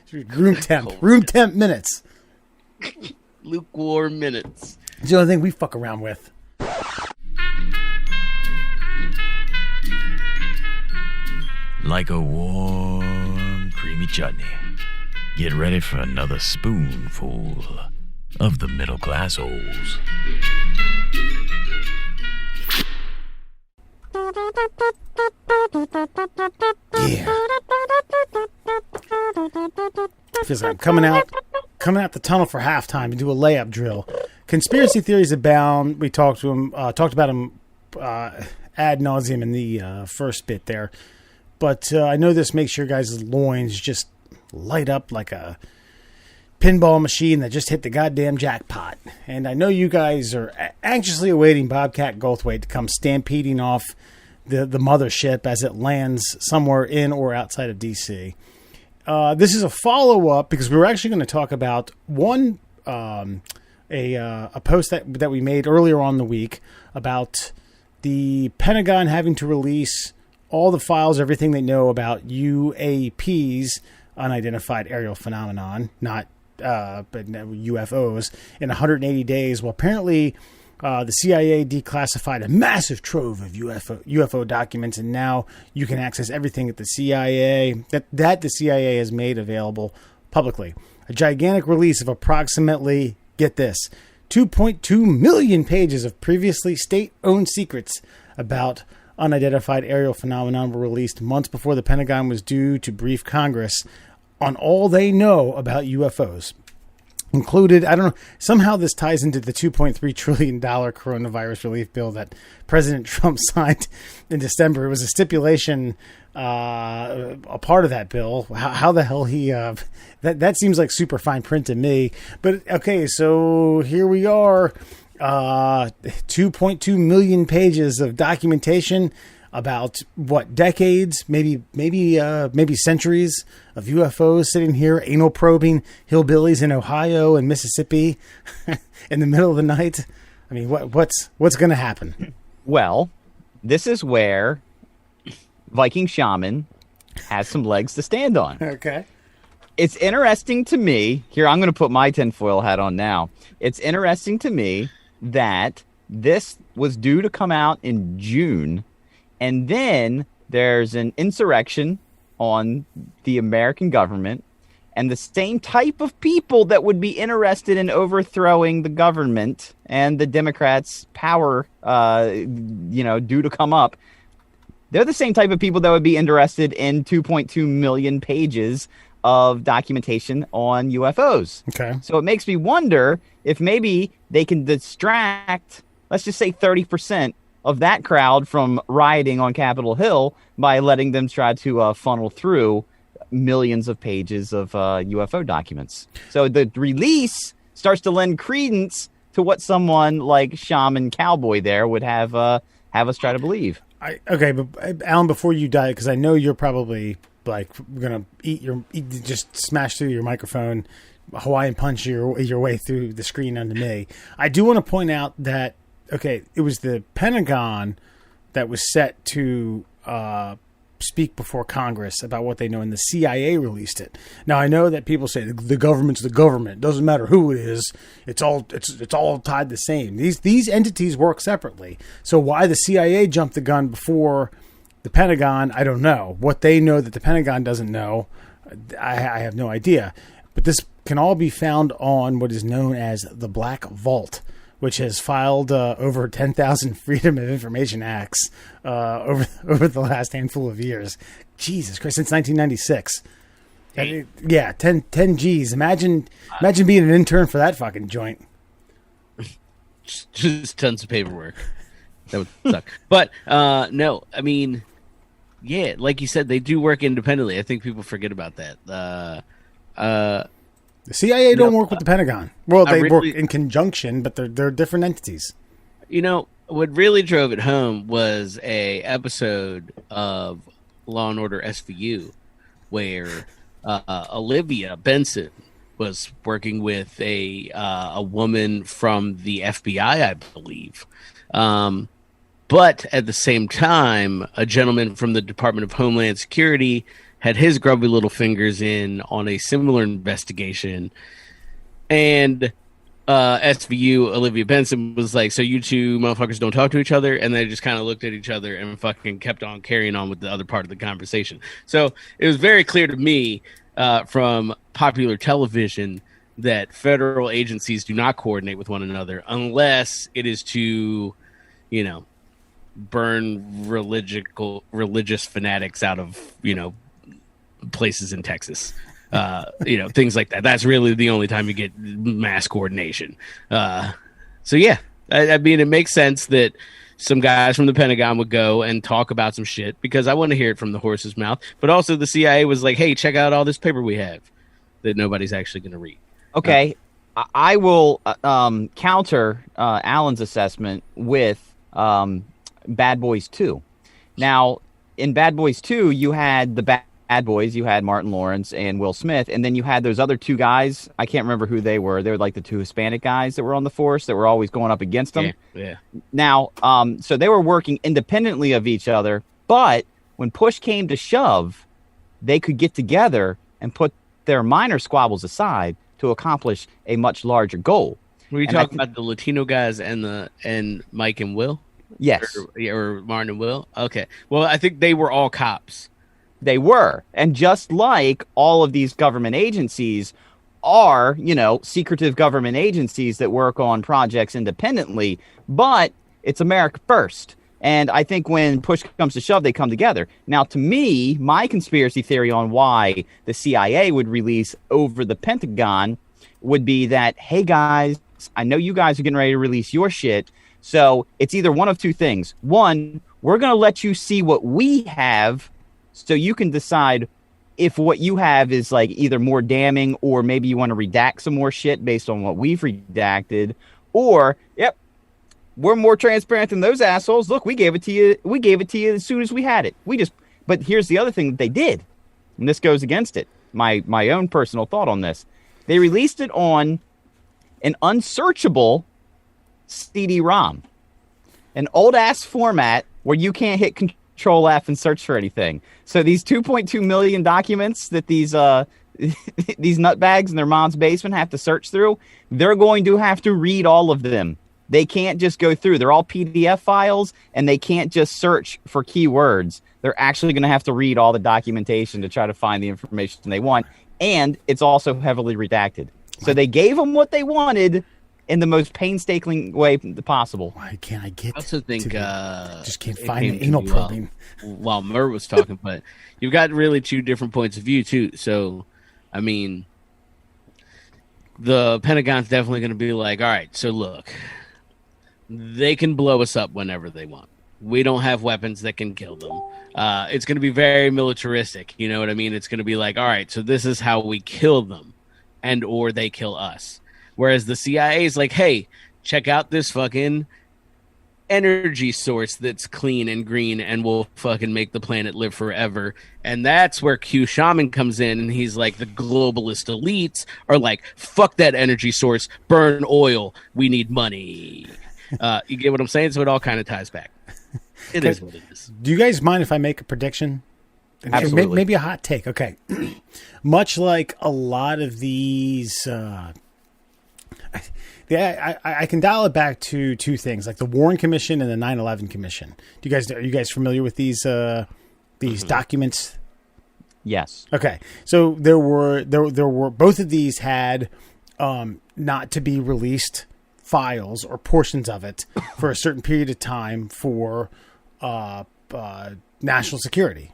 Should be room temp minutes. Lukewarm minutes. It's the only thing we fuck around with. like a warm, creamy chutney. Get ready for another spoonful of the middle class holes. Yeah. Feels like I'm coming out the tunnel for halftime to do a layup drill. Conspiracy theories abound. We talked about them ad nauseum in the first bit there. But I know this makes your guys' loins just light up like a pinball machine that just hit the goddamn jackpot. And I know you guys are anxiously awaiting Bobcat Goldthwait to come stampeding off the mothership as it lands somewhere in or outside of D.C. This is a follow-up because we were actually going to talk about one a post that we made earlier on the week about the Pentagon having to release all the files, everything they know about UAPs, unidentified aerial phenomenon, but UFOs, in 180 days. Well, apparently the CIA declassified a massive trove of UFO documents, and now you can access everything at the CIA that the CIA has made available publicly. A gigantic release of approximately, get this, 2.2 million pages of previously state-owned secrets about unidentified aerial phenomenon were released months before the Pentagon was due to brief Congress on all they know about UFOs. Included, I don't know, somehow this ties into the $2.3 trillion coronavirus relief bill that President Trump signed in December. It was a stipulation, a part of that bill. How the hell he, that seems like super fine print to me. But okay, so here we are, 2.2 million pages of documentation about what, decades, maybe centuries of UFOs sitting here, anal probing hillbillies in Ohio and Mississippi in the middle of the night. I mean, what's going to happen? Well, this is where Viking Shaman has some legs to stand on. Okay. It's interesting to me. Here, I'm going to put my tinfoil hat on now. It's interesting to me that this was due to come out in June. And then there's an insurrection on the American government, and the same type of people that would be interested in overthrowing the government and the Democrats' power, due to come up. They're the same type of people that would be interested in 2.2 million pages of documentation on UFOs. Okay. So it makes me wonder if maybe they can distract, let's just say 30% of that crowd from rioting on Capitol Hill by letting them try to funnel through millions of pages of UFO documents. So the release starts to lend credence to what someone like Shaman Cowboy there would have us try to believe. Okay, but Alan, before you die, because I know you're probably like gonna just smash through your microphone, Hawaiian punch your way through the screen onto me. I do want to point out that, okay, it was the Pentagon that was set to speak before Congress about what they know, and the CIA released it. Now, I know that people say the government's the government. It doesn't matter who it is. It's all tied the same. These entities work separately. So why the CIA jumped the gun before the Pentagon, I don't know. What they know that the Pentagon doesn't know, I have no idea. But this can all be found on what is known as the Black Vault, which has filed over 10,000 Freedom of Information Acts over the last handful of years. Jesus Christ, since 1996. Yeah, 10 G's. Imagine being an intern for that fucking joint. Just tons of paperwork. That would suck. But no, I mean, yeah, like you said, they do work independently. I think people forget about that. The CIA don't work with the Pentagon. Well, they work in conjunction, but they're different entities. You know, what really drove it home was a episode of Law and Order SVU where Olivia Benson was working with a woman from the FBI, I believe. But at the same time, a gentleman from the Department of Homeland Security had his grubby little fingers in on a similar investigation. And SVU Olivia Benson was like, so you two motherfuckers don't talk to each other, and they just kind of looked at each other and fucking kept on carrying on with the other part of the conversation. So it was very clear to me from popular television that federal agencies do not coordinate with one another unless it is to, you know, burn religious fanatics out of, you know, places in Texas. You know, things like that. That's really the only time you get mass coordination. So yeah, I mean, it makes sense that some guys from the Pentagon would go and talk about some shit because I want to hear it from the horse's mouth. But also the CIA was like, hey, check out all this paper we have that nobody's actually going to read. Okay, I will counter Alan's assessment with Bad Boys 2. Now, in Bad Boys 2, you had the Bad Boys, you had Martin Lawrence and Will Smith, and then you had those other two guys. I can't remember who they were. They were like the two Hispanic guys that were on the force that were always going up against them. Yeah. Now, so they were working independently of each other, but when push came to shove, they could get together and put their minor squabbles aside to accomplish a much larger goal. Were you talking about the Latino guys and Mike and Will? Yes. Or Martin and Will? Okay. Well, I think they were all cops. They were. And just like all of these government agencies are, you know, secretive government agencies that work on projects independently, but it's America first. And I think when push comes to shove, they come together. Now, to me, my conspiracy theory on why the CIA would release over the Pentagon would be that, hey, guys, I know you guys are getting ready to release your shit. So it's either one of two things. One, we're going to let you see what we have so you can decide if what you have is like either more damning or maybe you want to redact some more shit based on what we've redacted. Or, yep, we're more transparent than those assholes. Look, we gave it to you. We gave it to you as soon as we had it. But here's the other thing that they did, and this goes against it. My own personal thought on this. They released it on an unsearchable CD-ROM, an old ass format where you can't hit Control F and search for anything. So these 2.2 million documents that these these nutbags in their mom's basement have to search through, they're going to have to read all of them. They can't just go through. They're all PDF files, and they can't just search for keywords. They're actually going to have to read all the documentation to try to find the information they want, and it's also heavily redacted. So they gave them what they wanted in the most painstaking way possible. Why can't I get? I also think just can't find the anal probing while Murr was talking, but you've got really two different points of view too. So, I mean, the Pentagon's definitely going to be like, all right, so look, they can blow us up whenever they want. We don't have weapons that can kill them. It's going to be very militaristic. You know what I mean? It's going to be like, all right, so this is how we kill them, and or they kill us. Whereas the CIA is like, hey, check out this fucking energy source that's clean and green and will fucking make the planet live forever. And that's where Q Shaman comes in, and he's like, the globalist elites are like, fuck that energy source, burn oil, we need money. You get what I'm saying? So it all kind of ties back. It is what it is. Do you guys mind if I make a prediction? Absolutely. Maybe a hot take. Okay. Much like a lot of these... I can dial it back to two things, like the Warren Commission and the 9/11 Commission. Are you guys familiar with these documents? Yes. Okay. So there were both of these had not to be released files or portions of it for a certain period of time for national security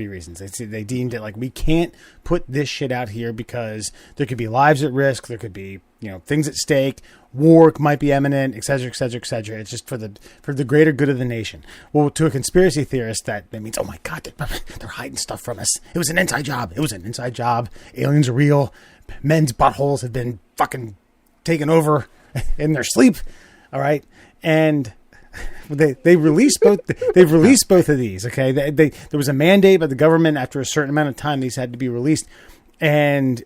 reasons. They deemed it like, we can't put this shit out here because there could be lives at risk. There could be, things at stake. War might be imminent, et cetera, et cetera, et cetera. It's just for the greater good of the nation. Well, to a conspiracy theorist, that means, oh my God, they're hiding stuff from us. It was an inside job. Aliens are real. Men's buttholes have been fucking taken over in their sleep. All right. And they released both. They've released both of these. Okay, there was a mandate by the government after a certain amount of time these had to be released, and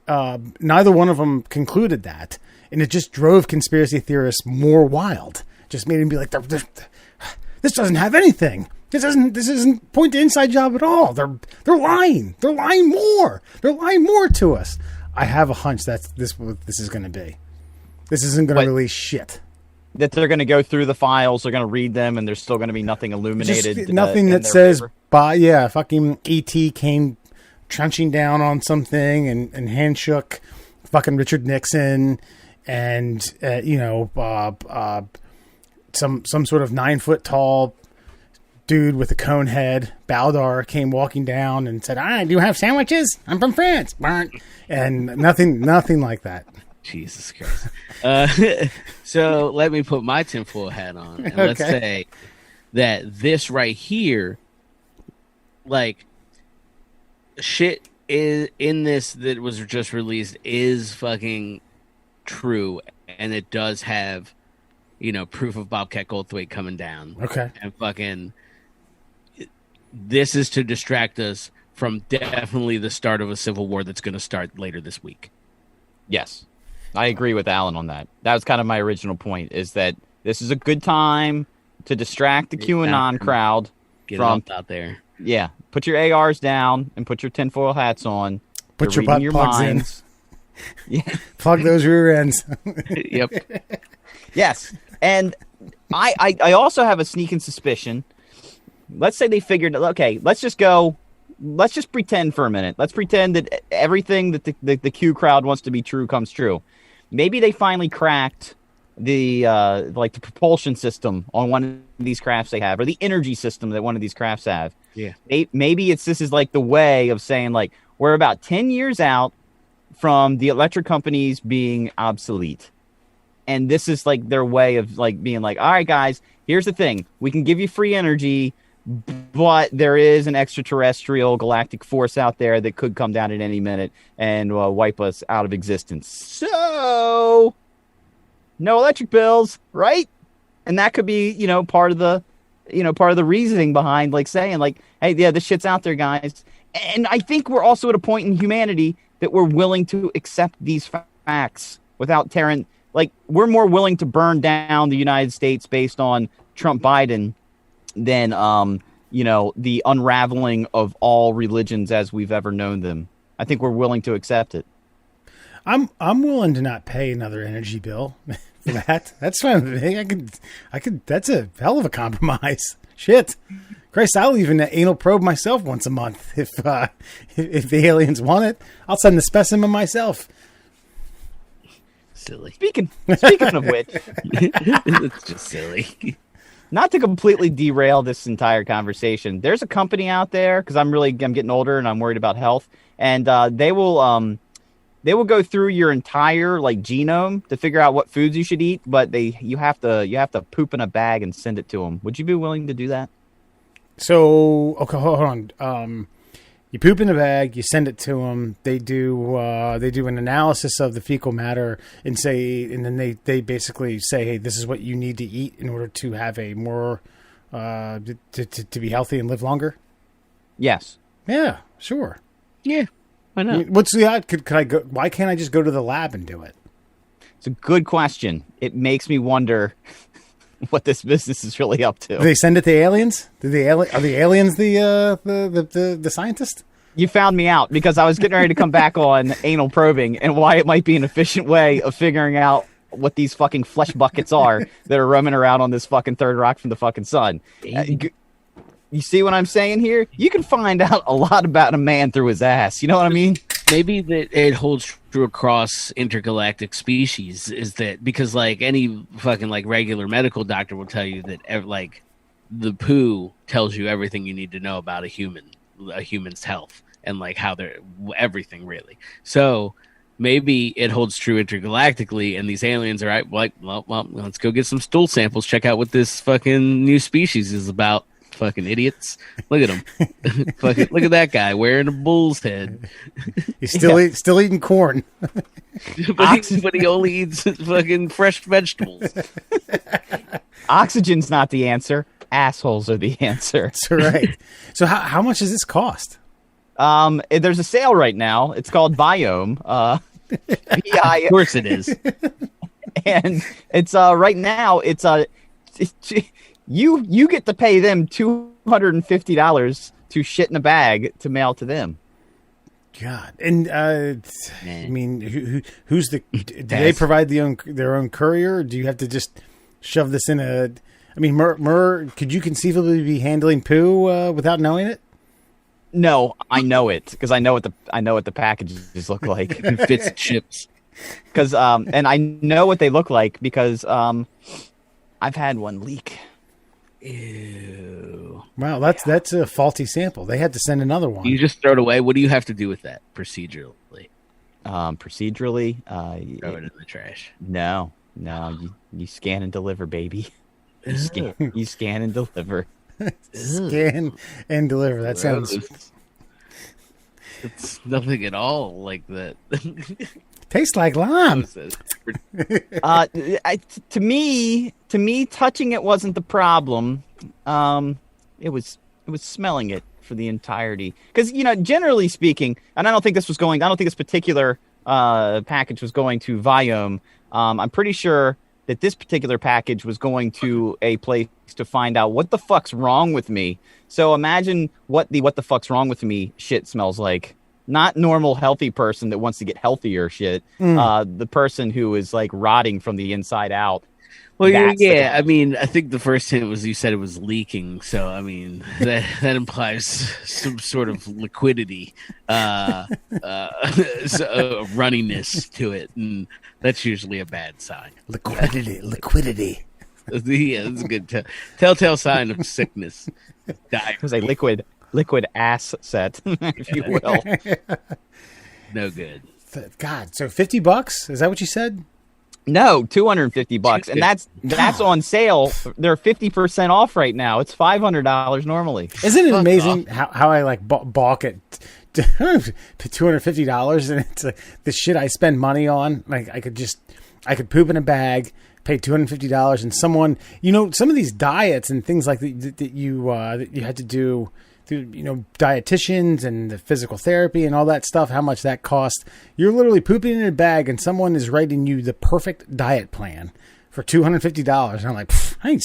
neither one of them concluded that, and it just drove conspiracy theorists more wild. Just made them be like, "This doesn't have anything. This isn't point to inside job at all. They're lying. They're lying more. They're lying more to us." I have a hunch that's what this is going to be. This isn't going What? to release shit. That they're going to go through the files, they're going to read them, and there's still going to be nothing illuminated. Just nothing in that their says, favor. fucking E.T. came trunching down on something and handshook fucking Richard Nixon and, some sort of 9-foot tall dude with a cone head, Baldar, came walking down and said, "Do you have sandwiches? I'm from France." And nothing like that. Jesus Christ. So let me put my tinfoil hat on, and let's say that this right here, like, shit is in this that was just released is fucking true, and it does have, proof of Bobcat Goldthwait coming down. Okay. And fucking, this is to distract us from definitely the start of a civil war that's going to start later this week. Yes. I agree with Alan on that. That was kind of my original point, is that this is a good time to distract the QAnon crowd. Get from it out there. Yeah. Put your ARs down and put your tinfoil hats on. Put You're your butt reading plugs minds. in. Yeah. Plug those rear ends. Yep. Yes. And I also have a sneaking suspicion. Let's say they figured, okay, let's just pretend for a minute. Let's pretend that everything that the Q crowd wants to be true comes true. Maybe they finally cracked the propulsion system on one of these crafts they have, or the energy system that one of these crafts have. Yeah. Maybe this is like the way of saying, like, we're about 10 years out from the electric companies being obsolete. And this is like their way of like being like, all right, guys, here's the thing. We can give you free energy, but there is an extraterrestrial galactic force out there that could come down at any minute and wipe us out of existence. So, no electric bills, right? And that could be, part of the reasoning behind, like, saying, like, hey, yeah, this shit's out there, guys. And I think we're also at a point in humanity that we're willing to accept these facts without tearing. Like, we're more willing to burn down the United States based on Trump Biden than, the unraveling of all religions as we've ever known them. I think we're willing to accept it. I'm willing to not pay another energy bill for that. That's fine with me. I could. That's a hell of a compromise. Shit, Christ, I'll even anal probe myself once a month if the aliens want it. I'll send the specimen myself. Silly. Speaking of which, It's just silly. not to completely derail this entire conversation, there's a company out there, because I'm getting older and I'm worried about health, and they will go through your entire like genome to figure out what foods you should eat, but you have to poop in a bag and send it to them. Would you be willing to do that? So, okay, hold on. You poop in a bag, you send it to them. They do an analysis of the fecal matter and then they basically say, hey, this is what you need to eat in order to have a more to be healthy and live longer. Yes. Yeah, sure. Yeah, why not? What's the could I go? Why can't I just go to the lab and do it? It's a good question. It makes me wonder what this business is really up to. Do they send it to aliens? Are the aliens the scientist? You found me out because I was getting ready to come back on anal probing and why it might be an efficient way of figuring out what these fucking flesh buckets are that are roaming around on this fucking third rock from the fucking sun. You see what I'm saying here? You can find out a lot about a man through his ass. You know what I mean? Maybe that it holds true across intergalactic species, is that because like any fucking like regular medical doctor will tell you that like the poo tells you everything you need to know about a human's health and like how they're everything really. So maybe it holds true intergalactically, and these aliens are right. Like, well, let's go get some stool samples. Check out what this fucking new species is about. Fucking idiots! Look at him. Fucking look at that guy wearing a bull's head. He's still eating corn. but he only eats fucking fresh vegetables. Oxygen's not the answer. Assholes are the answer. That's right. So how much does this cost? There's a sale right now. It's called Biome. Of course it is. And it's right now. You get to pay them $250 to shit in a bag to mail to them. God, and I Man. mean, who's the? Do they provide their own courier? Or do you have to just shove this in a? I mean, Mur, could you conceivably be handling poo without knowing it? No, I know it because I know what the packages look like. Fits chips. Because and I know what they look like because I've had one leak. Ew. Wow, that's a faulty sample. They had to send another one. You just throw it away. What do you have to do with that procedurally? Procedurally, Throw it in the trash. No, you scan and deliver, baby. You scan and deliver. Scan and deliver. That sounds. It's nothing at all like that. Tastes like lime. To me, touching it wasn't the problem. It was smelling it for the entirety. Because generally speaking, and I don't think this particular package was going to Viome. I'm pretty sure that this particular package was going to a place to find out what the fuck's wrong with me. So imagine what the fuck's wrong with me shit smells like. Not normal healthy person that wants to get healthier shit. The person who is like rotting from the inside out. Well, yeah. I mean, I think the first hint was you said it was leaking. So, I mean, that implies some sort of liquidity, runniness to it. And that's usually a bad sign. Liquidity. Yeah, that's a good telltale sign of sickness. It was a liquid ass set, if you will. No good. God, so $50? Is that what you said? No, $250, and that's on sale. They're 50% off right now. It's $500 normally. Isn't it amazing how I like balk at $250 and it's the shit I spend money on? Like I could poop in a bag, pay $250, and someone some of these diets and things like that you had to do. Dietitians and the physical therapy and all that stuff, how much that costs. You're literally pooping in a bag and someone is writing you the perfect diet plan for $250. And I'm like, I ain't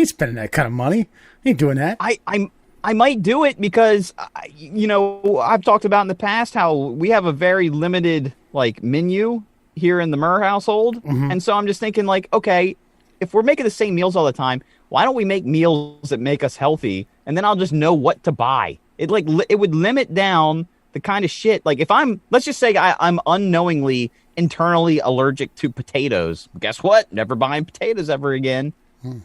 spending that kind of money. I ain't doing that. I might do it because, I've talked about in the past how we have a very limited menu here in the Murr household. Mm-hmm. And so I'm just thinking okay, if we're making the same meals all the time, why don't we make meals that make us healthy? And then I'll just know what to buy. It would limit down the kind of shit. If let's just say I'm unknowingly internally allergic to potatoes. Guess what? Never buying potatoes ever again.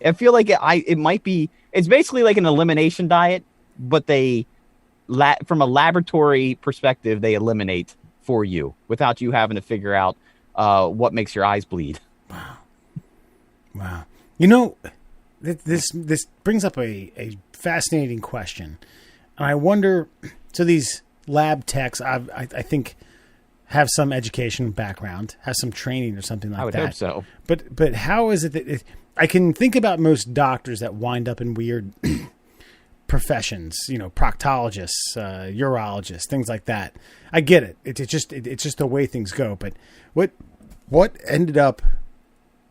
I feel like it might be. It's basically like an elimination diet, but from a laboratory perspective, they eliminate for you without you having to figure out what makes your eyes bleed. Wow. This brings up a fascinating question, and I wonder. So these lab techs, I think, have some education background, have some training or something like that. I would hope so. But how is it that I can think about most doctors that wind up in weird professions, proctologists, urologists, things like that. I get it. It's just the way things go. But what ended up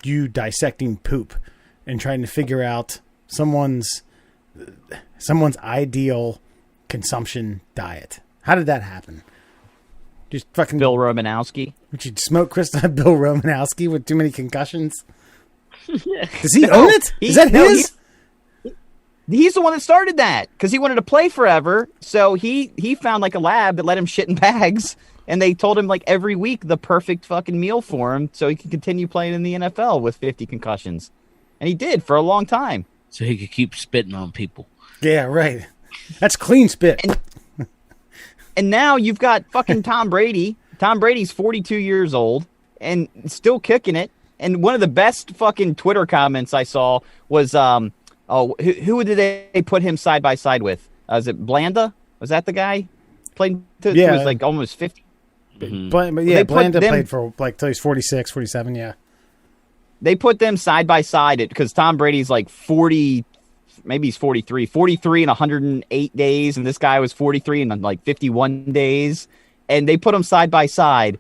you dissecting poop and trying to figure out someone's ideal consumption diet? How did that happen? Just fucking Bill Romanowski. Would you smoke crystal Bill Romanowski with too many concussions? Does he own it? Is that his? He's the one that started that because he wanted to play forever. So he found a lab that let him shit in bags, and they told him every week the perfect fucking meal for him so he could continue playing in the NFL with 50 concussions. And he did for a long time. So he could keep spitting on people. Yeah, right. That's clean spit. And now you've got fucking Tom Brady. Tom Brady's 42 years old and still kicking it. And one of the best fucking Twitter comments I saw was, who did they put him side by side with? Was it Blanda? Was that the guy? Played to, yeah. He was almost 50. Mm-hmm. Blanda played for till he's 46, 47, yeah. They put them side by side because Tom Brady's 40, maybe he's 43 in 108 days, and this guy was 43 in 51 days. And they put them side by side,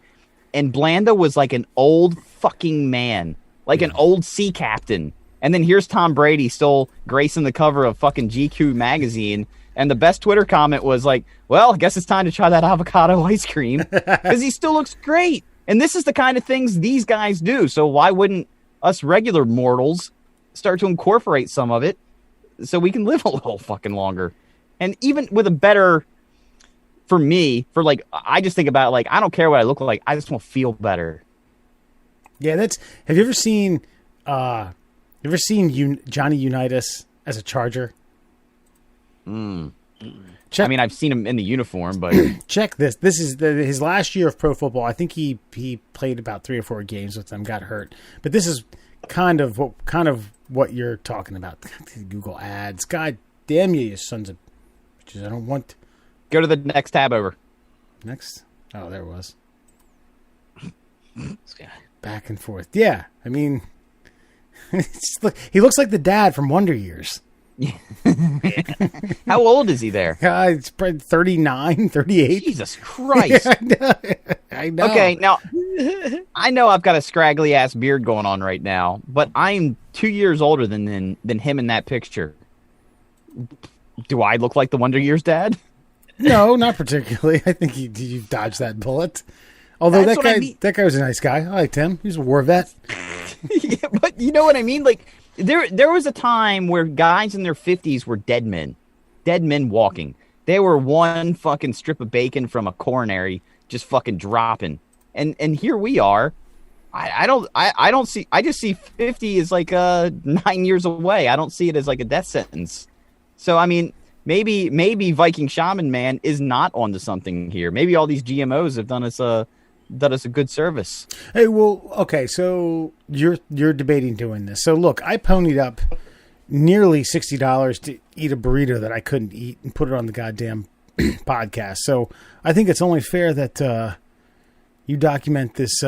and Blanda was an old fucking man, an old sea captain. And then here's Tom Brady still gracing the cover of fucking GQ magazine And the best Twitter comment was like, well, I guess it's time to try that avocado ice cream because he still looks great. And this is the kind of things these guys do. So why wouldn't us regular mortals start to incorporate some of it so we can live a little fucking longer? And even with a better, for me, for like, I just think about like, I don't care what I look like. I just want to feel better. Yeah, have you ever seen Johnny Unitas as a Charger? I mean, I've seen him in the uniform, but check this. This is his last year of pro football. I think he played about 3 or 4 games with them, got hurt. But this is kind of what you're talking about. Google ads. God damn you sons of bitches. I don't want. Go to the next tab over. Next. Oh, there it was. This guy. Back and forth. Yeah, I mean, he looks like the dad from Wonder Years. How old is he there? It's probably 39, 38. Jesus Christ. I know. Okay, now, I know I've got a scraggly-ass beard going on right now, but I'm 2 years older than him in that picture. Do I look like the Wonder Years dad? No, not particularly. I think you dodged that bullet. Although that guy was a nice guy. I liked him. He was a war vet. Yeah, but you know what I mean? Like, there was a time where guys in their 50s were dead men walking. They were one fucking strip of bacon from a coronary just fucking dropping. And here we are. I just see 50 as like 9 years away. I don't see it as like a death sentence. So I mean, maybe Viking Shaman Man is not onto something here. Maybe all these GMOs have done us a good service. Hey, well, okay, so you're debating doing this. So look, I ponied up nearly $60 to eat a burrito that I couldn't eat and put it on the goddamn podcast. So I think it's only fair that you document this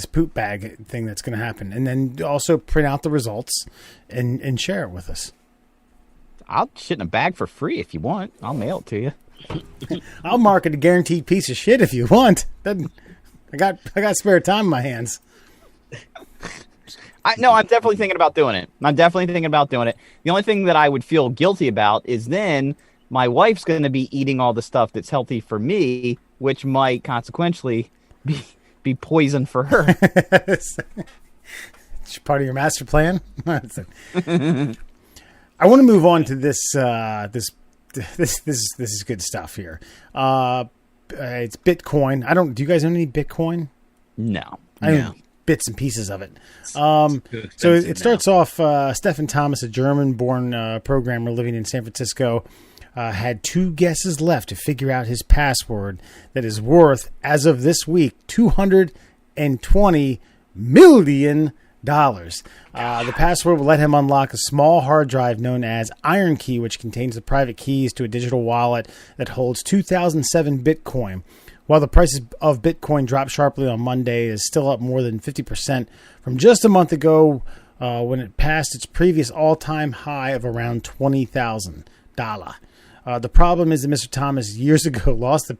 poop bag thing that's going to happen, and then also print out the results and share it with us. I'll shit in a bag for free if you want. I'll mail it to you. I'll mark it a guaranteed piece of shit if you want. I got spare time in my hands. I'm definitely thinking about doing it. The only thing that I would feel guilty about is then my wife's going to be eating all the stuff that's healthy for me, which might consequentially be poison for her. It's part of your master plan. I want to move on to this. This is good stuff here. It's Bitcoin. Do you guys own any Bitcoin? No. I own bits and pieces of it. So it starts off, Stephen Thomas, a German-born programmer living in San Francisco, had 2 guesses left to figure out his password that is worth, as of this week, $220 million. The password will let him unlock a small hard drive known as Iron Key, which contains the private keys to a digital wallet that holds 2007 Bitcoin. While the prices of Bitcoin dropped sharply on Monday, it is still up more than 50% from just a month ago when it passed its previous all-time high of around $20,000. The problem is that Mr. Thomas years ago lost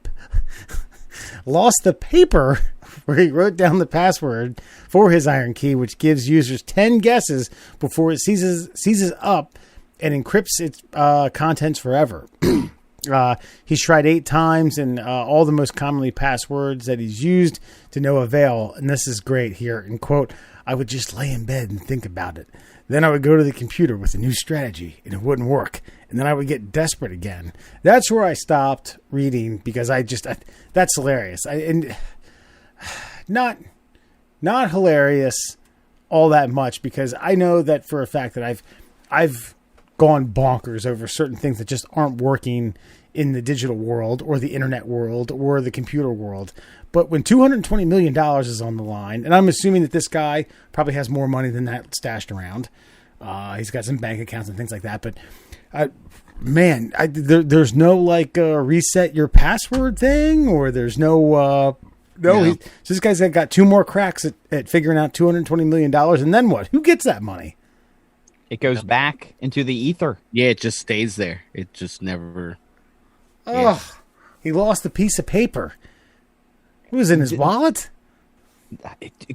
the paper where he wrote down the password for his Iron Key, which gives users 10 guesses before it seizes up and encrypts its contents forever. He's tried 8 times, and all the most commonly passwords that he's used to no avail. And this is great here. And quote, I would just lay in bed and think about it. Then I would go to the computer with a new strategy, and it wouldn't work. And then I would get desperate again. That's where I stopped reading because that's hilarious. Not hilarious all that much because I know that for a fact that I've gone bonkers over certain things that just aren't working in the digital world or the internet world or the computer world. But when $220 million is on the line, and I'm assuming that this guy probably has more money than that stashed around. He's got some bank accounts and things like that. But there's no like reset your password thing, or there's no. So this guy's got 2 more cracks at figuring out $220 million, and then what? Who gets that money? It goes back into the ether. Yeah, it just stays there. It just never. Oh, he lost a piece of paper. It was in his wallet.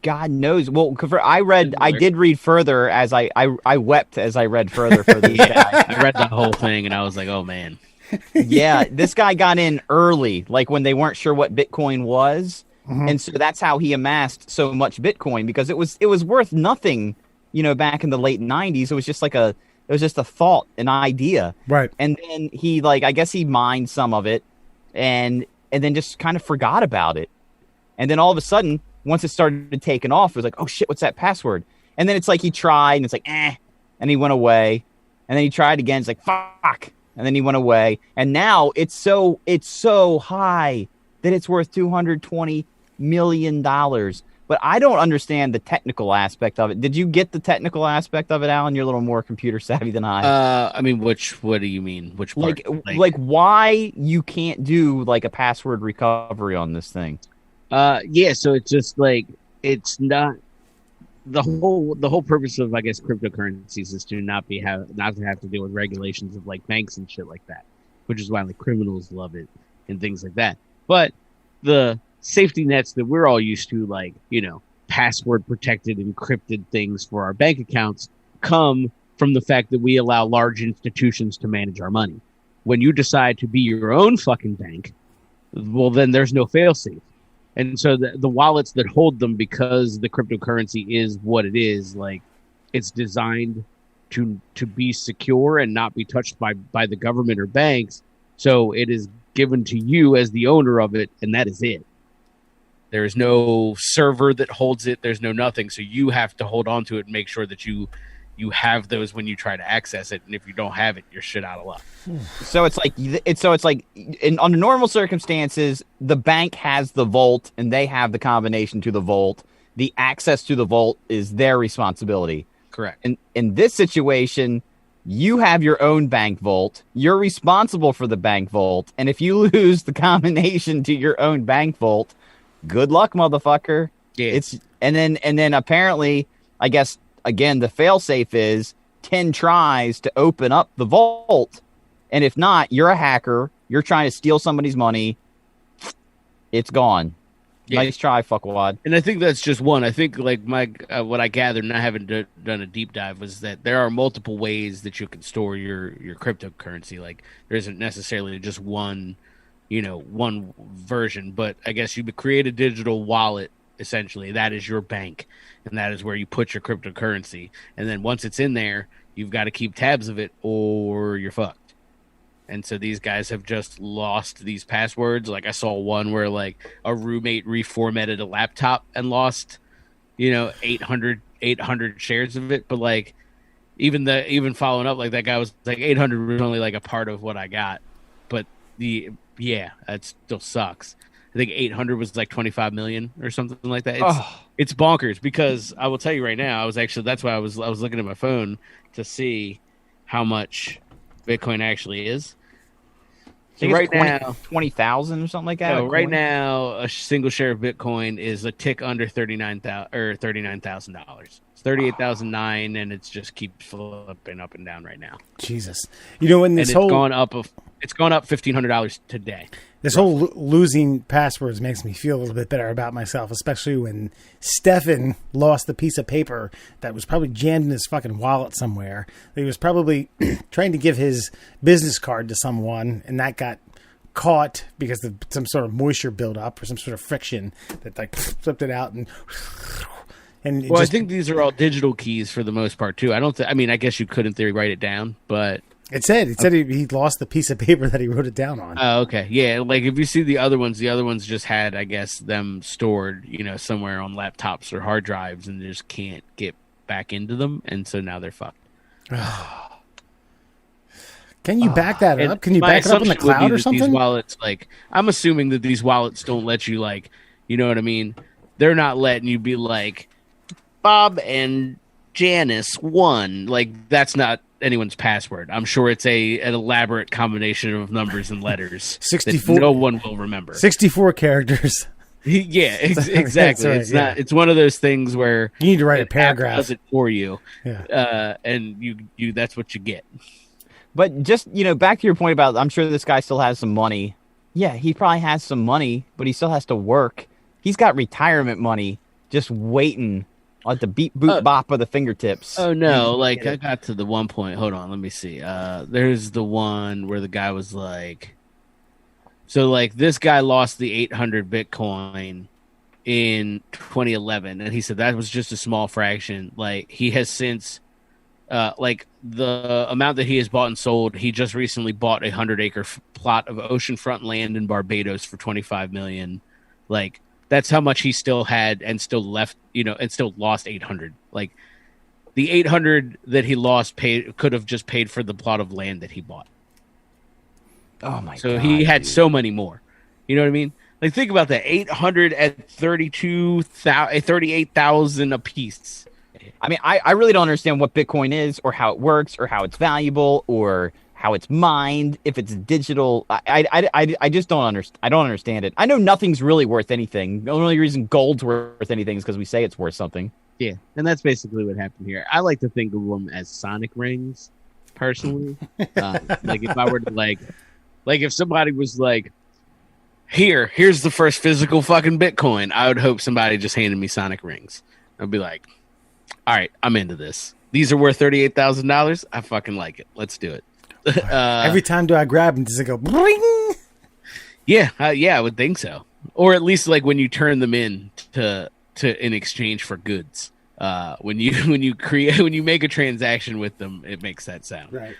God knows. Well, I did read further as I wept as I read further for these guys. I read the whole thing and I was like, oh man. Yeah, this guy got in early, like when they weren't sure what Bitcoin was. And so that's how he amassed so much Bitcoin, because it was worth nothing, back in the late 90s. It was just a thought, an idea. Right. And then he I guess he mined some of it and then just kind of forgot about it. And then all of a sudden, once it started taking off, it was like, oh shit, what's that password? And then it's like he tried and it's like, and he went away. And then he tried again, it's like, fuck. And then he went away. And now it's so high that it's worth $220 million. But I don't understand the technical aspect of it. Did you get the technical aspect of it, Alan? You're a little more computer savvy than I. I mean, what do you mean? Which part? Like why you can't do like a password recovery on this thing? Yeah. So it's just like, it's not the whole purpose of, I guess, cryptocurrencies is to not to have to deal with regulations of like banks and shit like that, which is why like criminals love it and things like that. But the safety nets that we're all used to, like, password protected, encrypted things for our bank accounts, come from the fact that we allow large institutions to manage our money. When you decide to be your own fucking bank, well, then there's no fail-safe. And so the wallets that hold them, because the cryptocurrency is what it is, like, it's designed to be secure and not be touched by the government or banks. So it is given to you as the owner of it, and that is it. There's no server that holds it. There's no nothing. So you have to hold on to it and make sure that you have those when you try to access it. And if you don't have it, you're shit out of luck. So it's like under normal circumstances, the bank has the vault and they have the combination to the vault. The access to the vault is their responsibility. Correct. And in this situation, you have your own bank vault. You're responsible for the bank vault. And if you lose the combination to your own bank vault, good luck, motherfucker. Yeah. And then apparently, I guess, again, the failsafe is 10 tries to open up the vault. And if not, you're a hacker. You're trying to steal somebody's money. It's gone. Yeah. Nice try, fuckwad. And I think that's just one. I think like what I gathered, and I haven't done a deep dive, was that there are multiple ways that you can store your cryptocurrency. Like, there isn't necessarily just one version, but I guess you would create a digital wallet. Essentially, that is your bank, and that is where you put your cryptocurrency. And then once it's in there, you've got to keep tabs of it, or you're fucked. And so these guys have just lost these passwords. Like, I saw one where like a roommate reformatted a laptop and lost, 800 shares of it. But like, even following up, like, that guy was like, 800 was only like a part of what I got. But that still sucks. I think 800 was like 25 million or something like that. It's bonkers, because I will tell you right now, that's why I was looking at my phone to see how much Bitcoin actually is. So right now, 20,000 or something like that. No, right now, a single share of Bitcoin is a tick under $39,000. It's $38,009, and it just keeps flipping up and down right now. Jesus, when this it's gone up $1,500 today. This whole losing passwords makes me feel a little bit better about myself, especially when Stefan lost the piece of paper that was probably jammed in his fucking wallet somewhere. He was probably trying to give his business card to someone, and that got caught because of some sort of moisture buildup or some sort of friction that like flipped it out and. I think these are all digital keys for the most part too. I guess you could in theory write it down, but. It said he lost the piece of paper that he wrote it down on. Oh, okay. Yeah, like if you see the other ones just had, I guess, them stored, somewhere on laptops or hard drives, and they just can't get back into them, and so now they're fucked. Can you back that up? Can you back it up in the cloud or something? These wallets, like, I'm assuming that these wallets don't let you, like, you know what I mean? They're not letting you be like, Bob and Janice won. Like, that's not anyone's password. I'm sure it's an elaborate combination of numbers and letters 64 that no one will remember. 64 characters. Yeah, exactly. Right, it's not. It's one of those things where you need to write a paragraph. Does it for you, yeah. And you that's what you get. But just back to your point about, I'm sure this guy still has some money. Yeah, he probably has some money, but he still has to work. He's got retirement money just waiting Like the beat boot bop of the fingertips. Oh no, like I got to the one point. Hold on, let me see. There's the one where the guy was like, so like this guy lost the 800 Bitcoin in 2011, and he said that was just a small fraction. Like he has since, like the amount that he has bought and sold, he just recently bought a 100-acre plot of oceanfront land in Barbados for 25 million. Like that's how much he still had and still left, and still lost 800. Like the 800 that he lost could have just paid for the plot of land that he bought. Oh my god. So he had so many more. You know what I mean? Like think about that. 800 at 38,000 a piece. I mean, I really don't understand what Bitcoin is or how it works or how it's valuable or how it's mined, if it's digital. I just don't understand. I don't understand it. I know nothing's really worth anything. The only reason gold's worth anything is because we say it's worth something. Yeah, and that's basically what happened here. I like to think of them as sonic rings, personally. Like if I were to like if somebody was like, here's the first physical fucking Bitcoin, I would hope somebody just handed me sonic rings. I'd be like, all right, I'm into this. These are worth $38,000. I fucking like it. Let's do it. Every time do I grab them, does it go bling? Yeah, I would think so. Or at least like when you turn them in to in exchange for goods. When you make a transaction with them, it makes that sound. Right.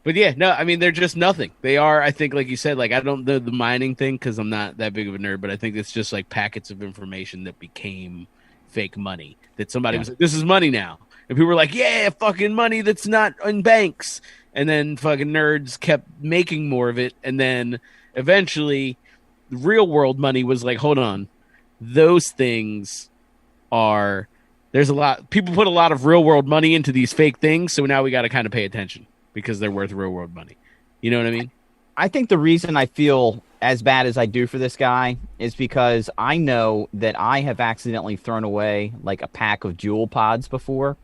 But yeah, no, I mean they're just nothing. They are, I think, like you said, like I don't know the mining thing because I'm not that big of a nerd, but I think it's just like packets of information that became fake money. That somebody was like, "This is money now," and people were like, "Yeah, fucking money that's not in banks." And then fucking nerds kept making more of it. And then eventually real world money was like, hold on, those things there's a lot, people put a lot of real world money into these fake things. So now we got to kind of pay attention because they're worth real world money. You know what I mean? I think the reason I feel as bad as I do for this guy is because I know that I have accidentally thrown away like a pack of Jewel pods before.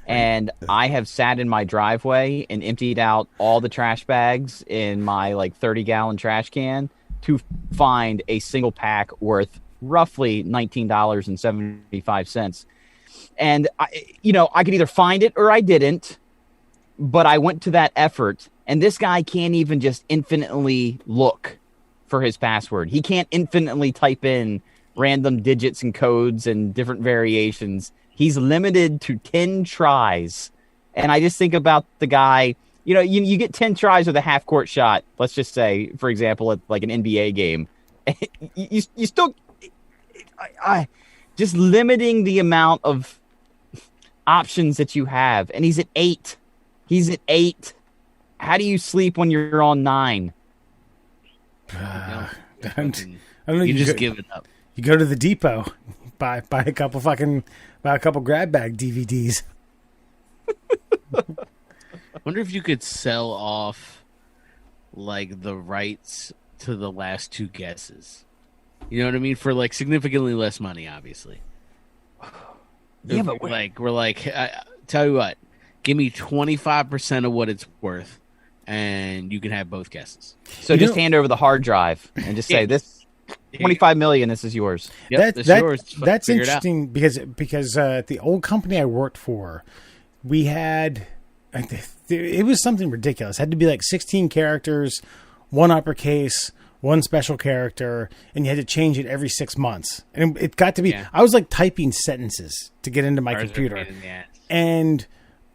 And I have sat in my driveway and emptied out all the trash bags in my like 30-gallon trash can to find a single pack worth roughly $19.75. And I could either find it or I didn't, but I went to that effort. And this guy can't even just infinitely look for his password. He can't infinitely type in random digits and codes and different variations. He's limited to 10 tries. And I just think about the guy, you get 10 tries with a half-court shot, let's just say, for example, at like an NBA game. you still... just limiting the amount of options that you have. And he's at 8. How do you sleep when you're on 9? I don't know. You just give it up. You go to the depot, buy a couple grab bag DVDs. I wonder if you could sell off like the rights to the last 2 guesses. You know what I mean? For like significantly less money, obviously. Yeah, but we're like, tell you what, give me 25% of what it's worth, and you can have both guesses. So just hand over the hard drive and just say this. 25 million. This is yours. Yep, yours. That's interesting because at the old company I worked for, we had it was something ridiculous. It had to be like 16 characters, 1 uppercase, 1 special character, and you had to change it every 6 months. And it got to be I was like typing sentences to get into my computer, and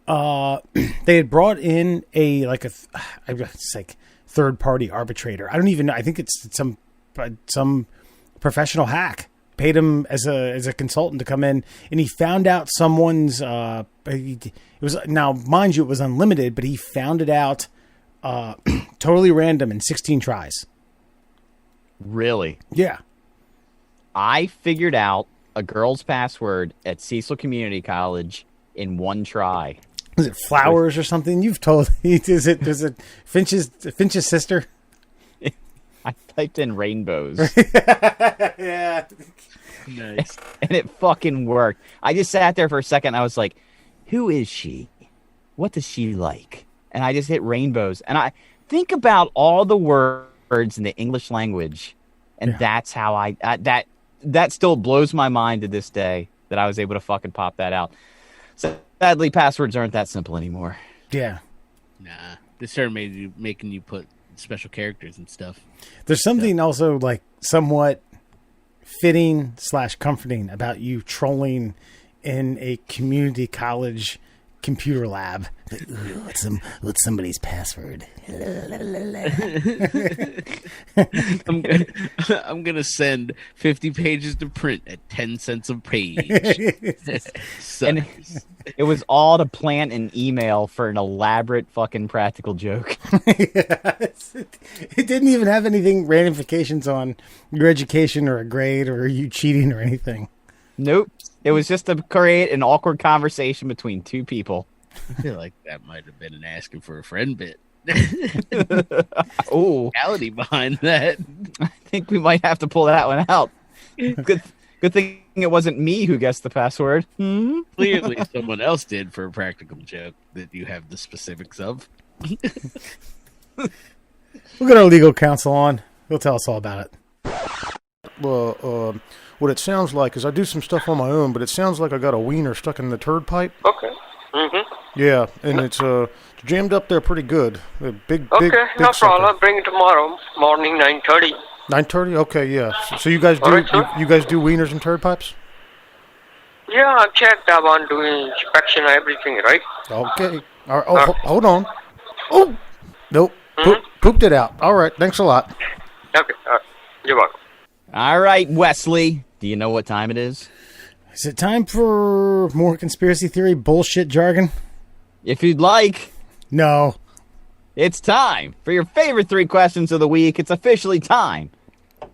they had brought in it's like third party arbitrator. I don't even know. I think it's some professional hack paid him as a consultant to come in, and he found out someone's it was, now mind you, it was unlimited, but he found it out totally random in 16 tries. Really? Yeah. I figured out a girl's password at Cecil Community College in 1 try. Is it Flowers or something? You've told me. Is it Finch's sister? I typed in rainbows. Yeah. Nice. And it fucking worked. I just sat there for a second. I was like, who is she? What does she like? And I just hit rainbows. And I think about all the words in the English language. And that's how that still blows my mind to this day. that I was able to fucking pop that out. So sadly, passwords aren't that simple anymore. Yeah. Nah, they started making you put special characters and stuff. There's something also like somewhat fitting / comforting about you trolling in a community college computer lab. What's somebody's password? I'm gonna send 50 pages to print at 10 cents a page. And it was all to plant an email for an elaborate fucking practical joke. Yes. It didn't even have anything ramifications on your education or a grade or you cheating or anything. Nope. It was just to create an awkward conversation between two people. I feel like that might have been an asking for a friend bit. Oh, Reality behind that. I think we might have to pull that one out. Good thing it wasn't me who guessed the password. Clearly, someone else did for a practical joke that you have the specifics of. We'll get our legal counsel on. He'll tell us all about it. What it sounds like is I do some stuff on my own, but it sounds like I got a wiener stuck in the turd pipe. Okay. Mm-hmm. Yeah, and it's jammed up there pretty good. A big, Okay, big no sucker. problem. Bring it tomorrow morning, 9:30. 9:30. Okay, yeah. So you guys do All right, sir. you guys do wieners and turd pipes? Yeah, I checked. I want doing inspection and everything, right? Okay. All right. Oh, hold on. Oh, nope. Pooped it out. All right. Thanks a lot. Okay, you're welcome. All right, Wesley. Do you know what time it is? Is it time for more conspiracy theory bullshit jargon? If you'd like, No. it's time for your favorite 3 questions of the week. It's officially time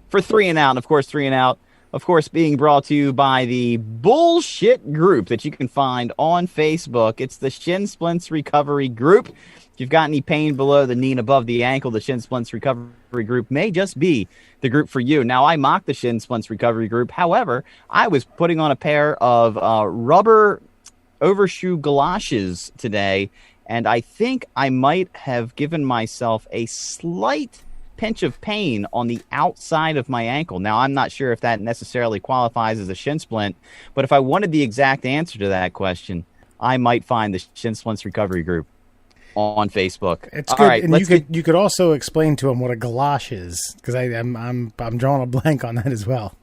for 3 and Out. Of course, 3 and Out, of course, being brought to you by the Bullshit Group that you can find on Facebook. It's the Shin Splints Recovery Group. If you've got any pain below the knee and above the ankle, the Shin Splints Recovery Group may just be the group for you. Now, I mock the Shin Splints Recovery Group. However, I was putting on a pair of rubber overshoe galoshes today, and I think I might have given myself a slight pinch of pain on the outside of my ankle. Now, I'm not sure if that necessarily qualifies as a shin splint, but if I wanted the exact answer to that question, I might find the Shin Splints Recovery Group on Facebook. It's All good, right, and you could also explain to him what a galosh is, because I'm drawing a blank on that as well.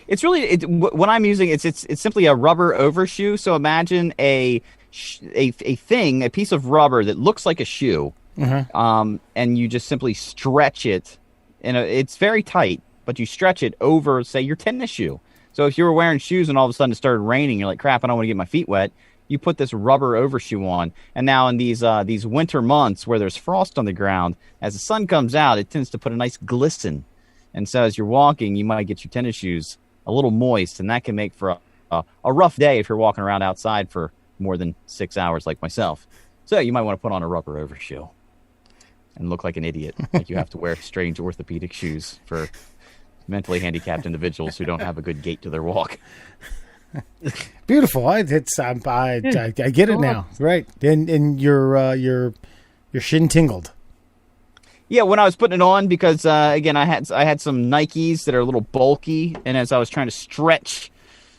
It's really what I'm using. It's simply a rubber overshoe. So imagine a piece of rubber that looks like a shoe, and you just simply stretch it, and it's very tight, but you stretch it over, say, your tennis shoe. So if you were wearing shoes and all of a sudden it started raining, you're like, crap, I don't want to get my feet wet. You put this rubber overshoe on, and now in these winter months where there's frost on the ground, as the sun comes out, it tends to put a nice glisten, and so as you're walking, you might get your tennis shoes a little moist, and that can make for a rough day if you're walking around outside for more than 6 hours like myself. So you might want to put on a rubber overshoe and look like an idiot, like you have to wear strange orthopedic shoes for mentally handicapped individuals who don't have a good gait to their walk. Beautiful. I get it now. Right. And your shin tingled. Yeah, when I was putting it on, because again, I had some Nikes that are a little bulky, and as I was trying to stretch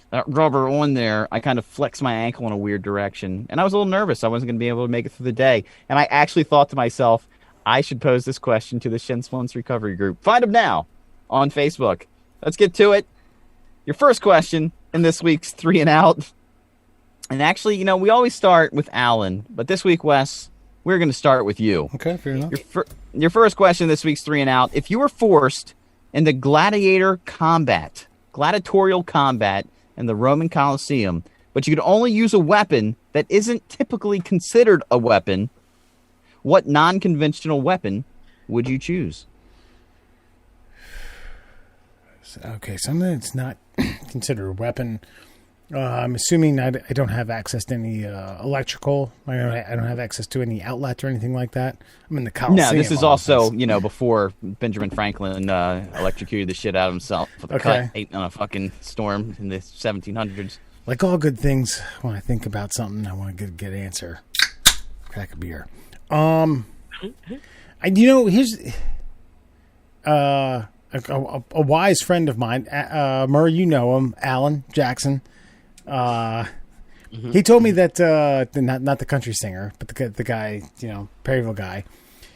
that rubber on there, I kind of flexed my ankle in a weird direction, and I was a little nervous. I wasn't going to be able to make it through the day, and I actually thought to myself, I should pose this question to the Shin Splints Recovery Group. Find them now on Facebook. Let's get to it. Your first question in this week's 3 and Out, and actually, we always start with Alan, but this week, Wes, we're going to start with you. Okay, fair enough. Your first question this week's 3 and Out. If you were forced into gladiatorial combat in the Roman Colosseum, but you could only use a weapon that isn't typically considered a weapon, what non-conventional weapon would you choose? Okay, something that's not considered a weapon. I'm assuming I don't have access to any electrical. I don't have access to any outlets or anything like that. I'm in the Coliseum. No, this is also, before Benjamin Franklin electrocuted the shit out of himself with a cut on a fucking storm in the 1700s. Like all good things, when I think about something, I want to get a good answer. Crack a beer. Here's a wise friend of mine, Murray, you know him, Alan Jackson. He told me that not the country singer, but the guy, Perryville guy.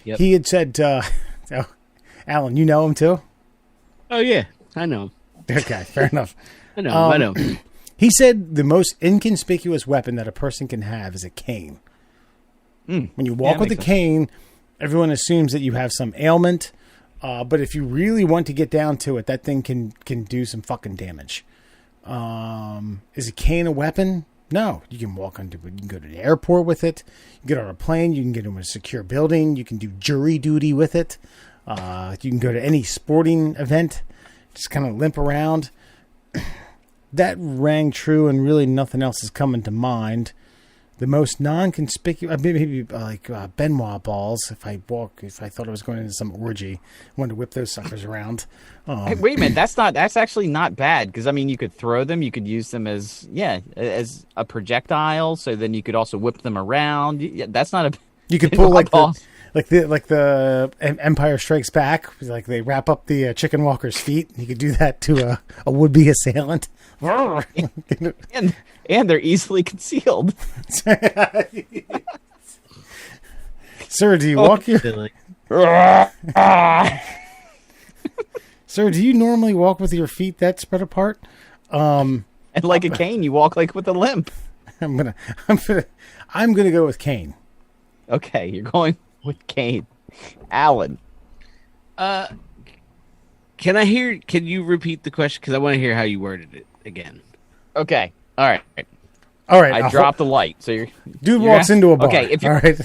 Yep. He had said, oh, Alan, you know him too? Oh yeah, I know. Okay, fair enough. I know. He said the most inconspicuous weapon that a person can have is a cane. When you walk with a cane, everyone assumes that you have some ailment. But if you really want to get down to it, that thing can do some fucking damage. Is a cane a weapon? No. You can walk onto it. You can go to the airport with it. You can get on a plane. You can get into a secure building. You can do jury duty with it. You can go to any sporting event. Just kind of limp around. That rang true, and really nothing else is coming to mind. The most non-conspicuous, maybe like Benoit balls. If I thought I was going into some orgy, I wanted to whip those suckers around. Hey, wait a minute, that's actually not bad, because I mean, you could throw them, you could use them as a projectile. So then you could also whip them around. That's not a. You could pull like the Empire Strikes Back, like they wrap up the chicken walker's feet. You could do that to a would-be assailant. and they're easily concealed. Sir, do you walk your... Sir, do you normally walk with your feet that spread apart? And like a cane, you walk like with a limp. I'm gonna go with cane. Okay, you're going with cane. Alan. Can you repeat the question? Because I want to hear how you worded it again. Okay. All right. I dropped the light. So dude walks into a bar. Okay. All right.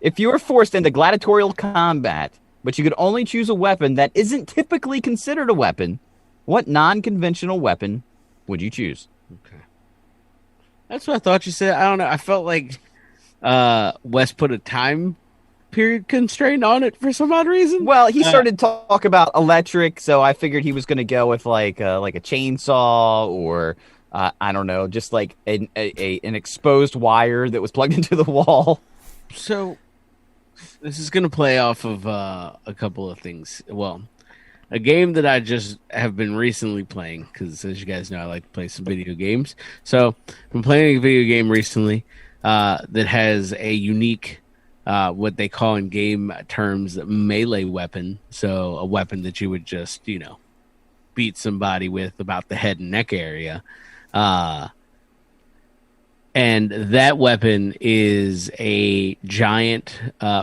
If you were forced into gladiatorial combat, but you could only choose a weapon that isn't typically considered a weapon, what non-conventional weapon would you choose? Okay. That's what I thought you said. I don't know. I felt like Wes put a time period constraint on it for some odd reason. Well, he started to talk about electric, so I figured he was going to go with like a chainsaw or I don't know, just like an exposed wire that was plugged into the wall. So this is going to play off of a couple of things. Well, a game that I just have been recently playing, because as you guys know, I like to play some video games. So I've been playing a video game recently that has a unique, what they call in game terms, melee weapon. So a weapon that you would just, beat somebody with about the head and neck area. And that weapon is a giant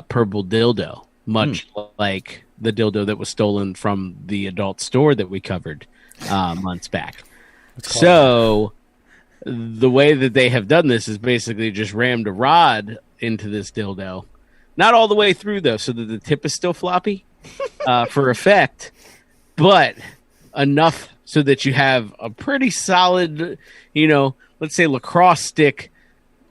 purple dildo, much like the dildo that was stolen from the adult store that we covered months back. So the way that they have done this is basically just rammed a rod into this dildo. Not all the way through, though, so that the tip is still floppy for effect, but enough so that you have a pretty solid, let's say lacrosse stick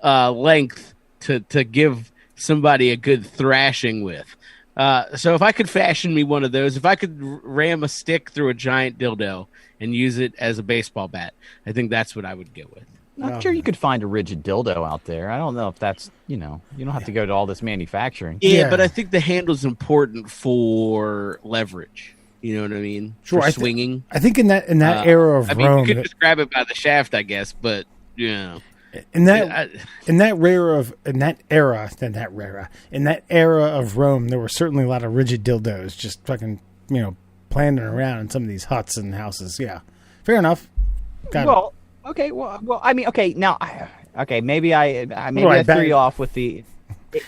length to give somebody a good thrashing with. So if I could fashion me one of those, if I could ram a stick through a giant dildo and use it as a baseball bat, I think that's what I would go with. I'm sure you could find a rigid dildo out there. I don't know if that's, you don't have to go to all this manufacturing. Yeah, but I think the handle's important for leverage. You know what I mean? Sure. For swinging. I think in that era of Rome, you could just grab it by the shaft, I guess, but in that era of Rome, there were certainly a lot of rigid dildos just fucking planting around in some of these huts and houses. Yeah, fair enough. Well, okay. Well, I mean, okay. Now, maybe I threw you off with the.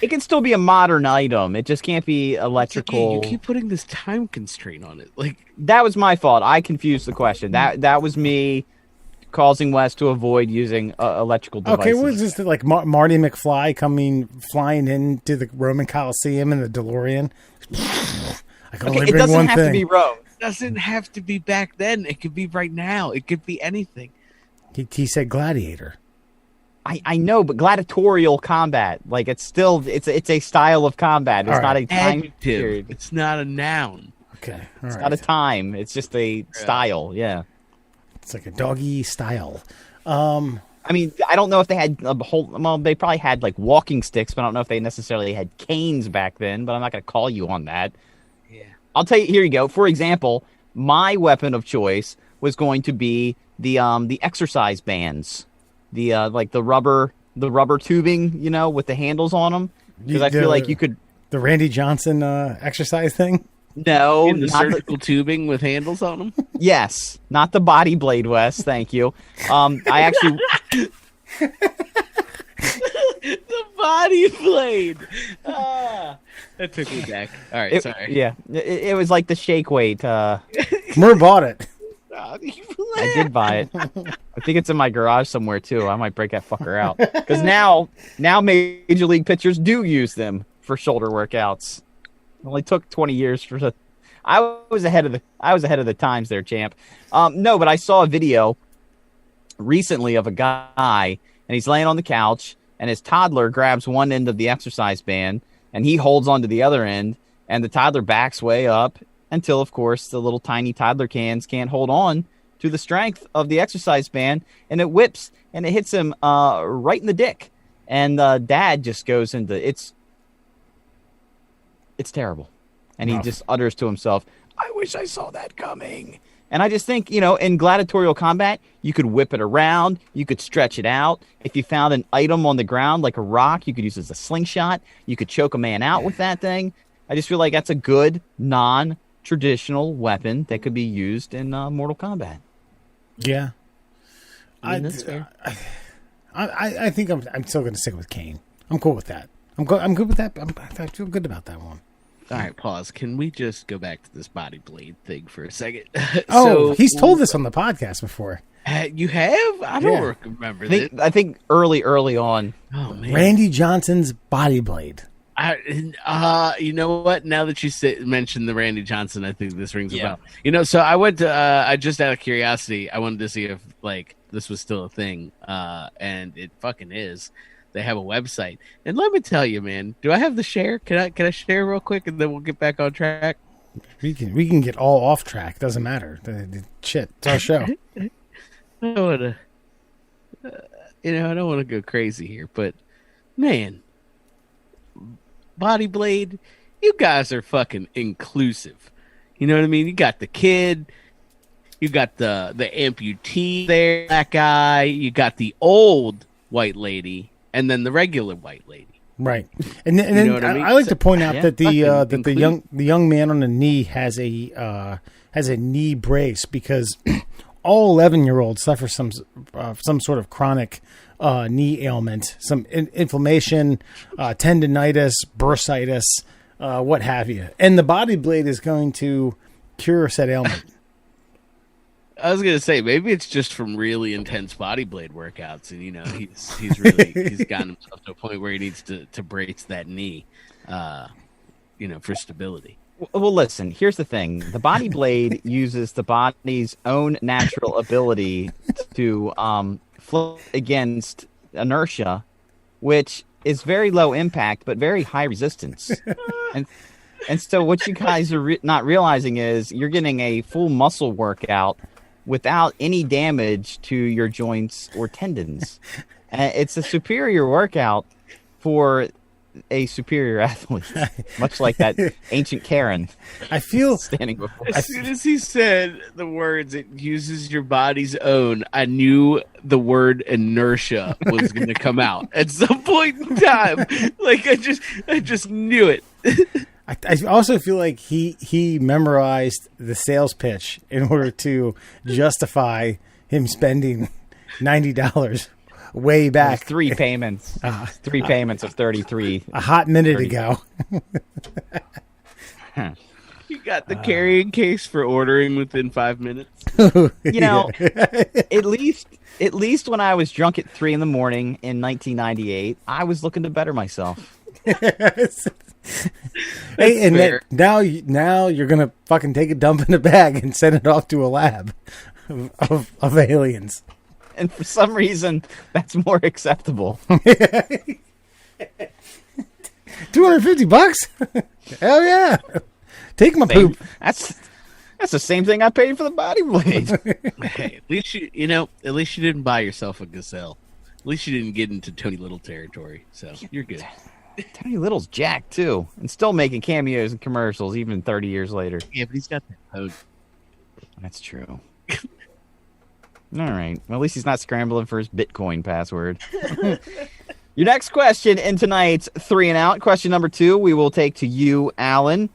It can still be a modern item. It just can't be electrical. You keep putting this time constraint on it. Like that was my fault. I confused the question. That was me causing Wes to avoid using electrical devices. Okay, what is this like Marty McFly flying into the Roman Coliseum in the DeLorean? I can only bring doesn't one have thing. to be Rome. It doesn't have to be back then. It could be right now. It could be anything. He said gladiator. I know, but gladiatorial combat, like it's a style of combat. It's not a time period. It's not a noun. Okay, it's not a time. It's just a style. Yeah, it's like a doggy style. I mean, I don't know if they had a whole. Well, they probably had like walking sticks, but I don't know if they necessarily had canes back then. But I'm not going to call you on that. Yeah, I'll tell you. Here you go. For example, my weapon of choice was going to be the exercise bands, the like the rubber tubing, with the handles on them. Because I feel like you could the Randy Johnson exercise thing. No, the surgical tubing with handles on them. Yes, not the body blade, Wes. Thank you. I actually. The body blade. That took me back. All right, sorry. Yeah, it was like the shake weight. Murr bought it. I did buy it. I think it's in my garage somewhere too. I might break that fucker out because now major league pitchers do use them for shoulder workouts. It only took 20 years for the. I was ahead of the times there, champ. No, but I saw a video recently of a guy, and he's laying on the couch, and his toddler grabs one end of the exercise band, and he holds onto the other end, and the toddler backs way up until, of course, the little tiny toddler can't hold on to the strength of the exercise band, and it whips, and it hits him right in the dick. And Dad just goes into it's terrible. And he just utters to himself, I wish I saw that coming. And I just think, in gladiatorial combat, you could whip it around. You could stretch it out. If you found an item on the ground, like a rock, you could use it as a slingshot. You could choke a man out with that thing. I just feel like that's a good, non-traditional weapon that could be used in Mortal Kombat. Yeah. That's fair. I think I'm still going to stick with Kane. I'm cool with that. I'm good with that. I feel good about that one. All right, pause. Can we just go back to this body blade thing for a second? He's told this on the podcast before. You have? I don't remember that. I think early on. Oh man, Randy Johnson's body blade. You know what? Now that you mentioned the Randy Johnson, I think this rings a bell. So I went to. I just out of curiosity, I wanted to see if this was still a thing, and it fucking is. They have a website, and let me tell you, man. Do I have the share? Can I share real quick, and then we'll get back on track? We can get all off track. Doesn't matter. Shit, it's our show. I don't want to. I don't want to go crazy here, but man, Body Blade, you guys are fucking inclusive. You know what I mean? You got the kid, you got the amputee there, that guy, you got the old white lady, and then the regular white lady. Right, and then I like to point out that the young man on the knee has a knee brace because all 11-year-olds suffer some sort of chronic knee ailment, some inflammation, tendonitis, bursitis, what have you, and the Body Blade is going to cure said ailment. I was gonna say maybe it's just from really intense body blade workouts, and he's gotten himself to a point where he needs to brace that knee, for stability. Well, listen. Here's the thing: the Body Blade uses the body's own natural ability to float against inertia, which is very low impact but very high resistance. and so what you guys are not realizing is you're getting a full muscle workout without any damage to your joints or tendons. It's a superior workout for a superior athlete, much like that ancient Karen. I feel standing before. As soon as he said the words, "It uses your body's own," I knew the word inertia was going to come out at some point in time. Like I just knew it. I also feel like he memorized the sales pitch in order to justify him spending $90 way back. Three payments. Three payments of 33. A hot minute ago. You got the carrying case for ordering within 5 minutes. At least when I was drunk at 3 a.m. in 1998, I was looking to better myself. Hey, and now you're gonna fucking take a dump in a bag and send it off to a lab of aliens. And for some reason, that's more acceptable. $250? Hell yeah! Take my poop. That's the same thing I paid for the Body Blade. Hey, at least you didn't buy yourself a gazelle. At least you didn't get into Tony Little territory. So you're good. Tony Little's jacked too, and still making cameos in commercials even 30 years later. Yeah, but he's got that pose. That's true. All right. Well, at least he's not scrambling for his Bitcoin password. Your next question in tonight's 3 and Out, question number 2, we will take to you, Alan.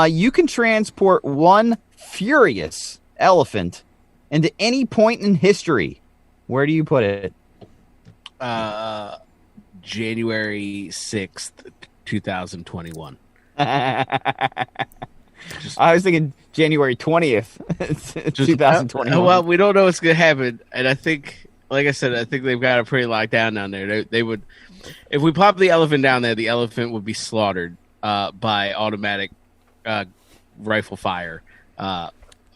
You can transport one furious elephant into any point in history. Where do you put it? January 6th, 2021. I was thinking January 20th, 2021. Well, we don't know what's going to happen. And I think, like I said, I think they've got it pretty locked down there. They would, if we pop the elephant down there, the elephant would be slaughtered by automatic rifle fire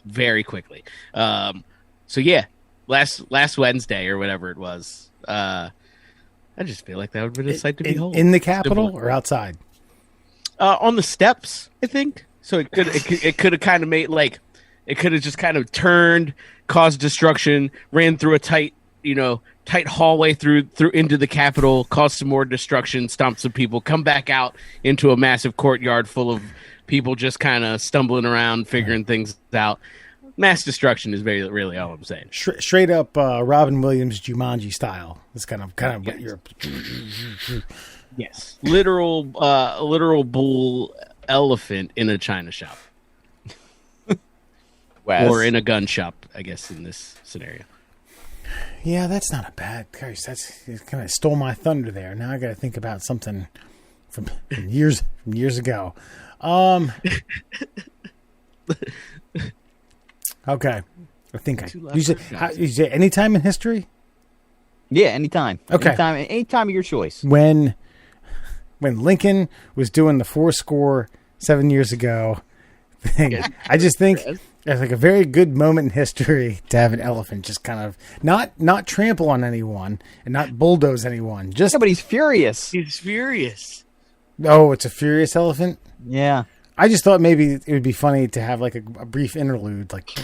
very quickly. So yeah, last Wednesday or whatever it was, I just feel like that would have been a sight to behold. In the Capitol or outside? On the steps, I think. So it could have kind of made like it could have just kind of turned, caused destruction, ran through a tight hallway through into the Capitol, caused some more destruction, stomped some people, come back out into a massive courtyard full of people just kind of stumbling around, figuring things out. Mass destruction is really all I'm saying. Straight up Robin Williams Jumanji style. It's kind of what you're. Yes, literal bull elephant in a china shop, or in a gun shop, I guess in this scenario. Yeah, that's not a bad. Gosh, it kind of stole my thunder there. Now I got to think about something from years ago. Okay, I think you said any time in history. Yeah, anytime. Okay, anytime of your choice. When Lincoln was doing the 7 years ago thing, I just think it's like a very good moment in history to have an elephant just kind of not trample on anyone and not bulldoze anyone. Just but he's furious. He's furious. Oh, it's a furious elephant? Yeah. I just thought maybe it would be funny to have like a brief interlude, like.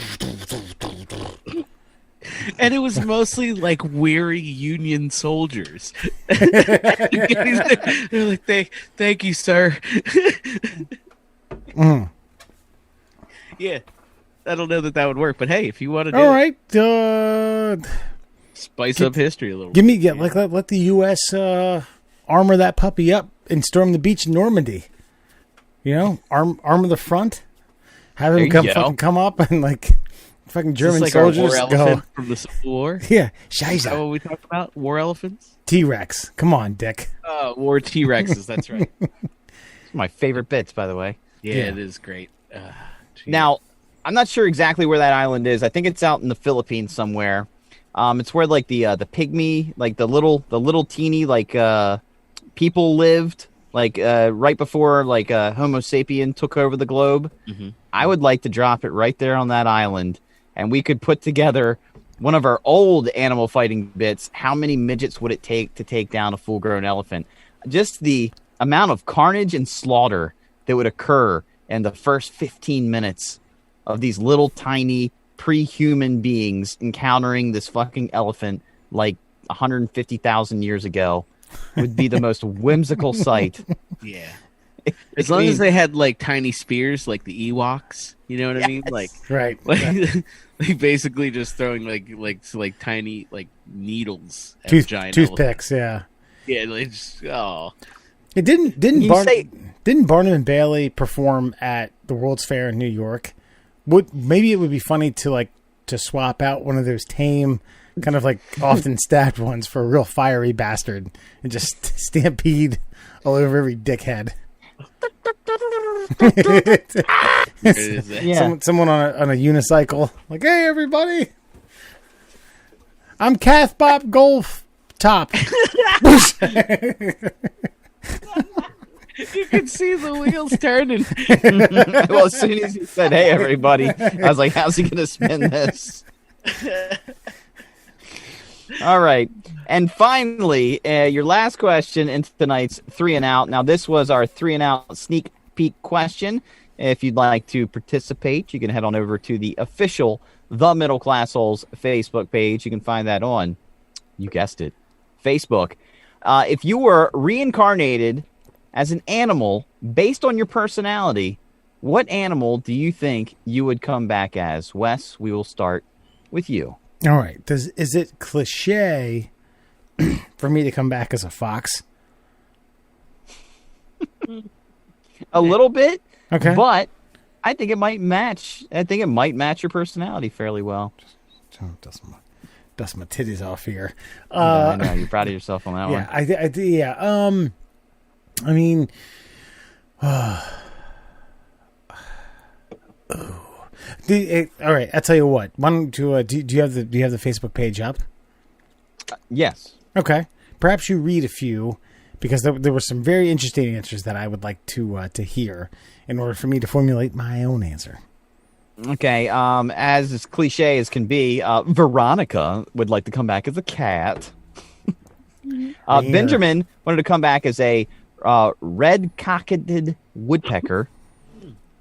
And it was mostly like weary Union soldiers. They're like, thank you, sir. Yeah, I don't know that would work, but hey, if you want to do all right, spice up history a little. Give me let the U.S. Armor that puppy up and storm the beach in Normandy. You know, armor the front, have him come up and like. Fucking German like soldiers war go from the Civil War. Yeah, Is that what we talked about? War elephants? T-Rex. Come on, Dick. War T-Rexes. That's right. It's my favorite bits, by the way. Yeah, it is great. Now, I'm not sure exactly where that island is. I think it's out in the Philippines somewhere. It's where like the pygmy, like the little teeny like people lived, like right before like Homo sapien took over the globe. Mm-hmm. I would like to drop it right there on that island. And we could put together one of our old animal fighting bits. How many midgets would it take to take down a full-grown elephant? Just the amount of carnage and slaughter that would occur in the first 15 minutes of these little tiny pre-human beings encountering this fucking elephant like 150,000 years ago would be the most whimsical sight. Yeah. As long as they had like tiny spears, like the Ewoks, you know what I mean? Like, right. Like basically just throwing like tiny like needles at giant toothpicks. Elephants. Yeah. They just It didn't Barnum and Bailey perform at the World's Fair in New York? Maybe it would be funny to swap out one of those tame, kind of like often stabbed ones for a real fiery bastard and just stampede all over every dickhead. Someone on a unicycle, like, hey everybody, I'm Kath Bop Golf Top. You could see the wheels turning. Well, as soon as he said, hey everybody, I was like, how's he gonna spin this? All right. And finally, your last question in tonight's 3 and Out. Now, this was our 3 and Out sneak peek question. If you'd like to participate, you can head on over to the official The Middle Classholes Facebook page. You can find that on, you guessed it, Facebook. If you were reincarnated as an animal based on your personality, what animal do you think you would come back as? Wes, we will start with you. All right. Is it cliche for me to come back as a fox? A little bit. Okay. But I think it might match. I think it might match your personality fairly well. Dust my titties off here. I know you're proud of yourself on that Yeah, one. yeah. I mean, all right. I'll tell you what. Why don't you do you have the Facebook page up? Yes. Okay. Perhaps you read a few, because there were some very interesting answers that I would like to hear in order for me to formulate my own answer. Okay. As cliche as can be, Veronica would like to come back as a cat. Benjamin wanted to come back as a red-cocketed woodpecker.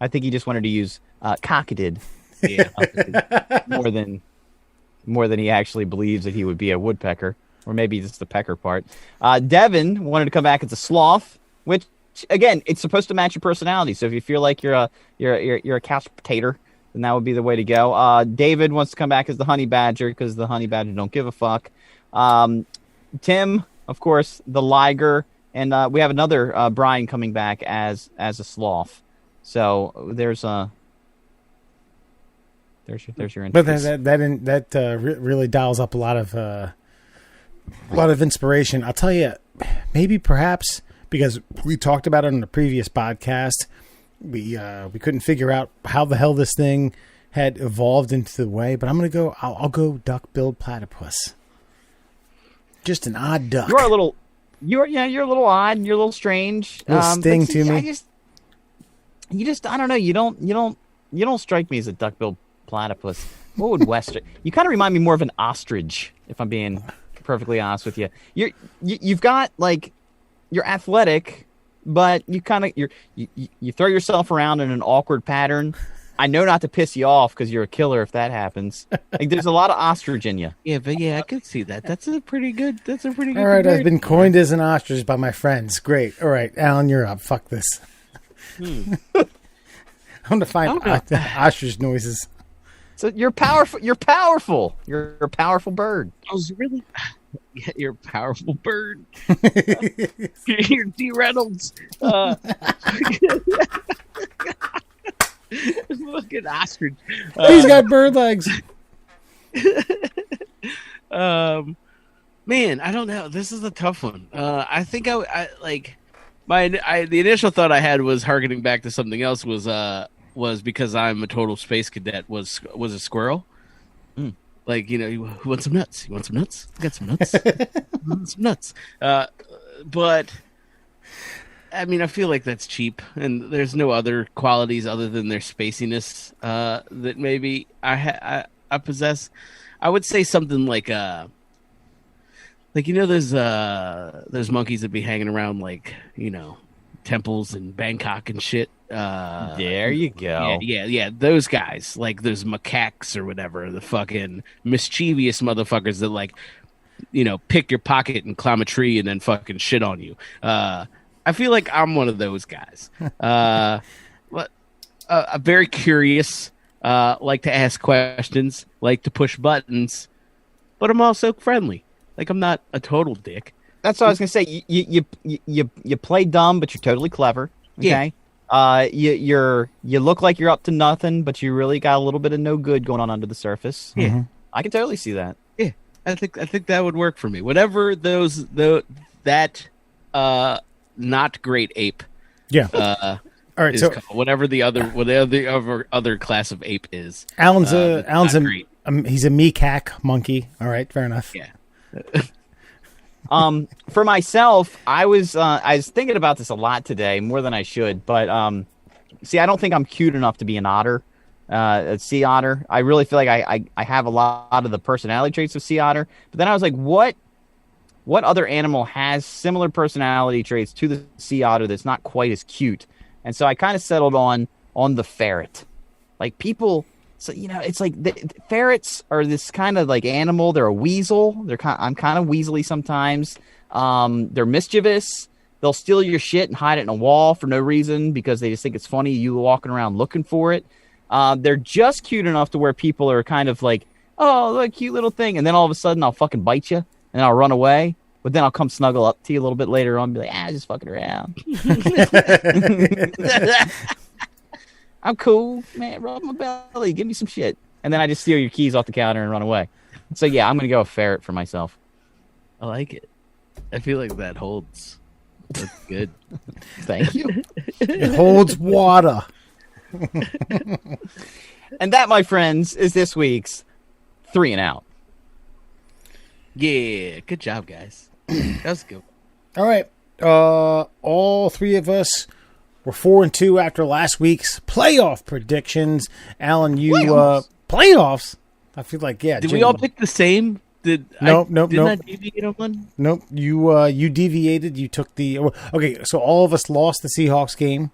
I think he just wanted to use cocketed more than he actually believes that he would be a woodpecker, or maybe just the pecker part. Devin wanted to come back as a sloth, which again, it's supposed to match your personality. So if you feel like you're a couch potato, then that would be the way to go. David wants to come back as the honey badger because the honey badger don't give a fuck. Tim, of course, the liger, and we have another Brian coming back as a sloth. So there's your interest. But that really dials up a lot of inspiration. I'll tell you, maybe perhaps because we talked about it on the previous podcast, we couldn't figure out how the hell this thing had evolved into the way. But I'll go duck-billed platypus. Just an odd duck. You're a little odd. You're a little strange. A little sting to me. I don't know. You don't strike me as a duck-billed platypus. What would Western? You kind of remind me more of an ostrich, if I'm being perfectly honest with you. You've got like, you're athletic, but you throw yourself around in an awkward pattern. I know not to piss you off because you're a killer if that happens. Like, there's a lot of ostrich in you. Yeah, but yeah, I could see that. That's a pretty good. All right, comparison. I've been coined as an ostrich by my friends. Great. All right, Alan, you're up. Fuck this. I'm gonna find ostrich noises. So you're powerful. You're powerful. You're a powerful bird. I was really. Yeah, you're a powerful bird. You're D. Reynolds. Fucking ostrich. He's got bird legs. Man, I don't know. This is a tough one. I think I like the initial thought I had was harkening back to something else was because I'm a total space cadet was a squirrel. Like, you want some nuts? You want some nuts? I got some nuts. Want some nuts. But I mean, I feel like that's cheap, and there's no other qualities other than their spaciness that maybe I possess. I would say something like those monkeys that be hanging around like temples in Bangkok and shit. There you go. Yeah. Those guys, like those macaques or whatever, the fucking mischievous motherfuckers that like, pick your pocket and climb a tree and then fucking shit on you. I feel like I'm one of those guys. I'm very curious, like to ask questions, like to push buttons, but I'm also friendly. Like, I'm not a total dick. That's what I was gonna say. You play dumb, but you're totally clever. Okay. Yeah. You look like you're up to nothing, but you really got a little bit of no good going on under the surface. Yeah. I can totally see that. Yeah. I think that would work for me. Whatever that not great ape. Yeah. All right. So whatever the other class of ape is. Alan's he's a meerkat monkey. All right. Fair enough. Yeah. For myself, I was thinking about this a lot today, more than I should. But see, I don't think I'm cute enough to be an otter, a sea otter. I really feel like I have a lot of the personality traits of sea otter. But then I was like, what other animal has similar personality traits to the sea otter that's not quite as cute? And so I kind of settled on the ferret. Like, people. So, it's like ferrets are this kind of like animal. They're a weasel. I'm kind of weaselly sometimes. They're mischievous. They'll steal your shit and hide it in a wall for no reason because they just think it's funny you walking around looking for it. They're just cute enough to where people are kind of like oh, look, cute little thing. And then all of a sudden I'll fucking bite you and I'll run away. But then I'll come snuggle up to you a little bit later on and be like, just fucking around. I'm cool, man. Rub my belly. Give me some shit. And then I just steal your keys off the counter and run away. So, yeah, I'm going to go a ferret for myself. I like it. I feel like that holds. That's good. Thank you. It holds water. And that, my friends, is this week's 3 and Out. Yeah, good job, guys. That was good. All right. All three of us were 4-2 after last week's playoff predictions. Alan, you playoffs? I feel like Did we all pick the same? Did Nope. I deviate on one? Nope. You deviated. You took the okay. So all of us lost the Seahawks game.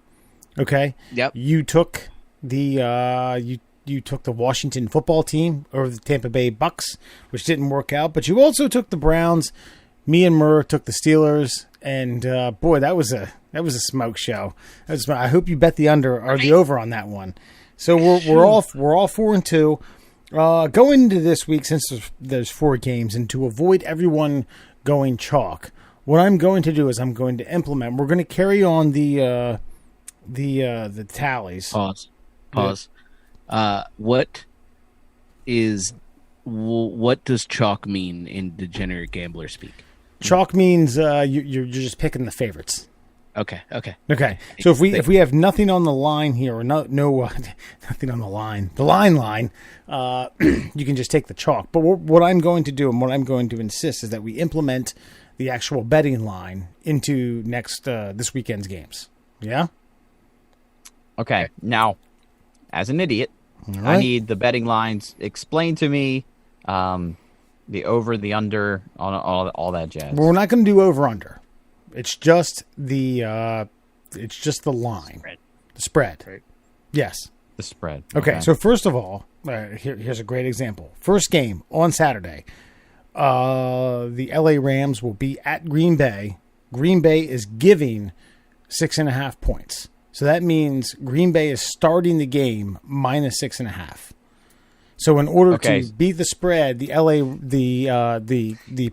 Okay. Yep. You took the you took the Washington football team over the Tampa Bay Bucks, which didn't work out. But you also took the Browns. Me and Murr took the Steelers, and boy, that was a smoke show. I hope you bet the under or the over on that one. So we're all 4-2. Going into this week, since there's 4 games, and to avoid everyone going chalk, what I'm going to do is I'm going to implement. We're going to carry on the tallies. Pause. What does chalk mean in degenerate gambler speak? Chalk means you're just picking the favorites. Okay. So if we have nothing on the line here, or no nothing on the line, you can just take the chalk. But what I'm going to do and what I'm going to insist is that we implement the actual betting line into this weekend's games. Yeah. Okay. Now, as an idiot, All I right. need the betting lines explained to me. The over, the under, all that jazz. Well, we're not going to do over under. It's just the line, the spread. Right. Yes. The spread. Okay. So first of all, here's a great example. First game on Saturday. The LA Rams will be at Green Bay. Green Bay is giving 6.5 points. So that means Green Bay is starting the game minus 6.5. So in order to beat the spread, the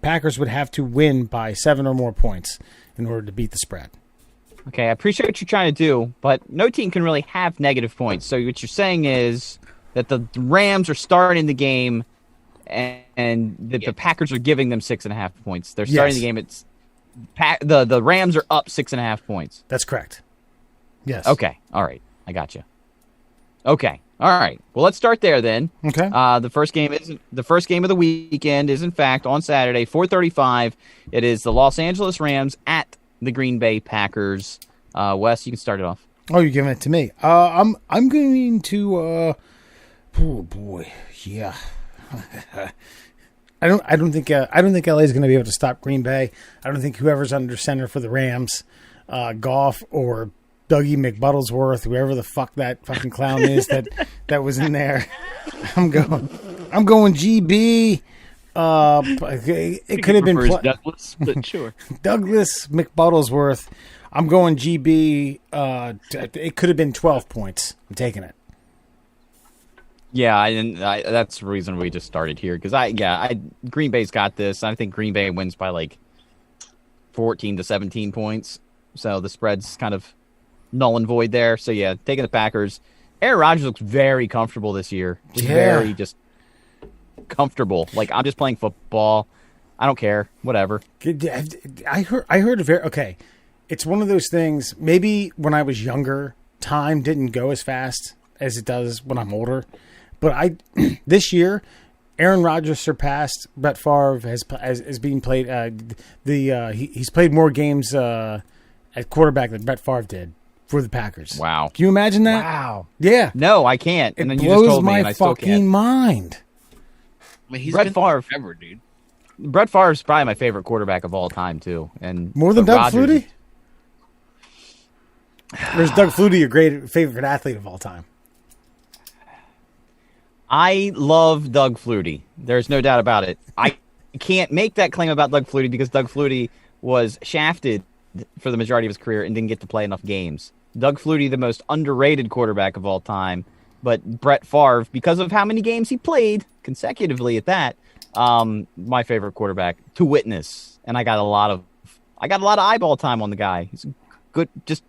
Packers would have to win by 7 or more points in order to beat the spread. Okay, I appreciate what you're trying to do, but no team can really have negative points. So what you're saying is that the Rams are starting the game, and the Packers are giving them 6.5 points. They're starting the game. It's the Rams are up 6.5 points. That's correct. Yes. Okay. All right. I got you. Okay. All right. Well, let's start there then. Okay. The first game of the weekend is in fact on Saturday, 4:35. It is the Los Angeles Rams at the Green Bay Packers. Wes, you can start it off. Oh, you're giving it to me. I'm going to. Oh boy, yeah. I don't think LA is going to be able to stop Green Bay. I don't think whoever's under center for the Rams, Goff or Dougie McButtlesworth, whoever the fuck that fucking clown is that was in there. I'm going GB. It could have been Douglas, but sure. Douglas McButtlesworth. I'm going GB. It could have been 12 points. I'm taking it. Yeah, that's the reason we just started here because Green Bay's got this. I think Green Bay wins by like 14 to 17 points. So the spread's kind of null and void there. So yeah, taking the Packers. Aaron Rodgers looks very comfortable this year. Very comfortable. Like I'm just playing football. I don't care. Whatever. I heard okay. It's one of those things. Maybe when I was younger, time didn't go as fast as it does when I'm older. But this year, Aaron Rodgers surpassed Brett Favre as being played. He's played more games at quarterback than Brett Favre did for the Packers. Wow. Can you imagine that? Wow. Yeah. No, I can't. It And then you blows just told me, my and I still fucking can't. mind. I mean, he's Brett been Favre. forever, dude. Brett Favre's probably my favorite quarterback of all time too, and More than but Doug Rodgers- Flutie? Or is Doug Flutie your great favorite athlete of all time? I love Doug Flutie. There's no doubt about it. I can't make that claim about Doug Flutie because Doug Flutie was shafted for the majority of his career and didn't get to play enough games. Doug Flutie, the most underrated quarterback of all time, But Brett Favre, because of how many games he played consecutively at that, my favorite quarterback to witness. And I got a lot of eyeball time on the guy. He's a good, just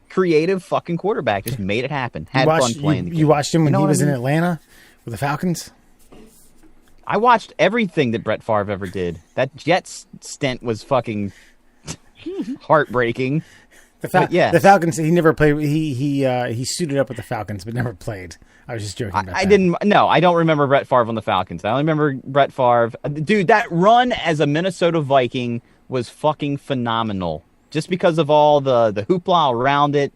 creative fucking quarterback. Just made it happen. Had fun playing the game. You watched him when he was in mean? Atlanta with the Falcons? I watched everything that Brett Favre ever did. That Jets stint was fucking heartbreaking. The Falcons. He never played. He suited up with the Falcons, but never played. I was just joking about that. I don't remember Brett Favre on the Falcons. I only remember Brett Favre. Dude, that run as a Minnesota Viking was fucking phenomenal. Just because of all the hoopla around it,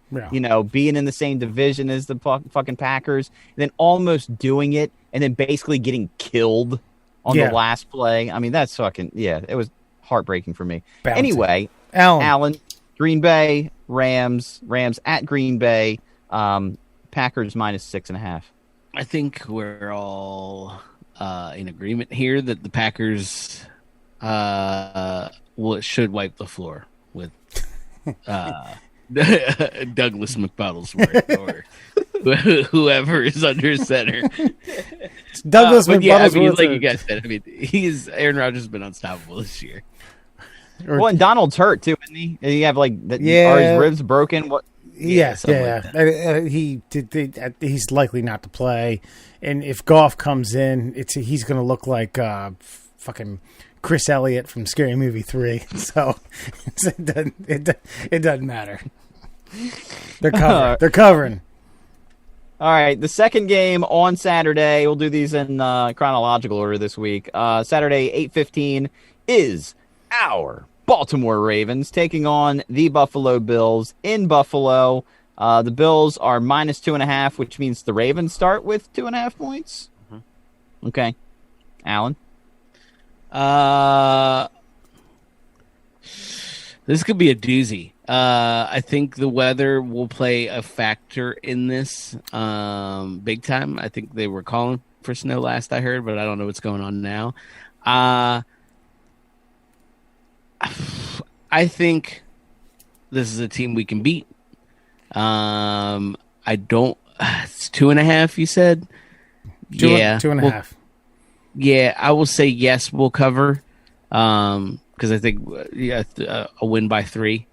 being in the same division as the fucking Packers, and then almost doing it, and then basically getting killed on the last play. I mean, that's fucking, it was heartbreaking for me. Bouncing. Anyway, Alan, Green Bay, Rams at Green Bay, Packers -6.5. I think we're all in agreement here that the Packers should wipe the floor with Douglas McButtlesworth or whoever is under center. It's Douglas McButtlesworth. Like you guys said, Aaron Rodgers has been unstoppable this year. Well, and Donald's hurt too, isn't he? And you have are his ribs broken? What? Yes, he's likely not to play, and if Goff comes in, he's going to look like fucking Chris Elliott from Scary Movie 3. So it doesn't matter. They're covering. All right, the second game on Saturday. We'll do these in chronological order this week. Saturday, 8:15 is our Baltimore Ravens taking on the Buffalo Bills in Buffalo. The Bills are -2.5, which means the Ravens start with 2.5 points. Mm-hmm. Okay. Alan? This could be a doozy. I think the weather will play a factor in this big time. I think they were calling for snow last I heard, but I don't know what's going on now. I think this is a team we can beat. I don't. It's 2.5. You said, 2.5. Yeah, I will say yes. We'll cover because I think a win by 3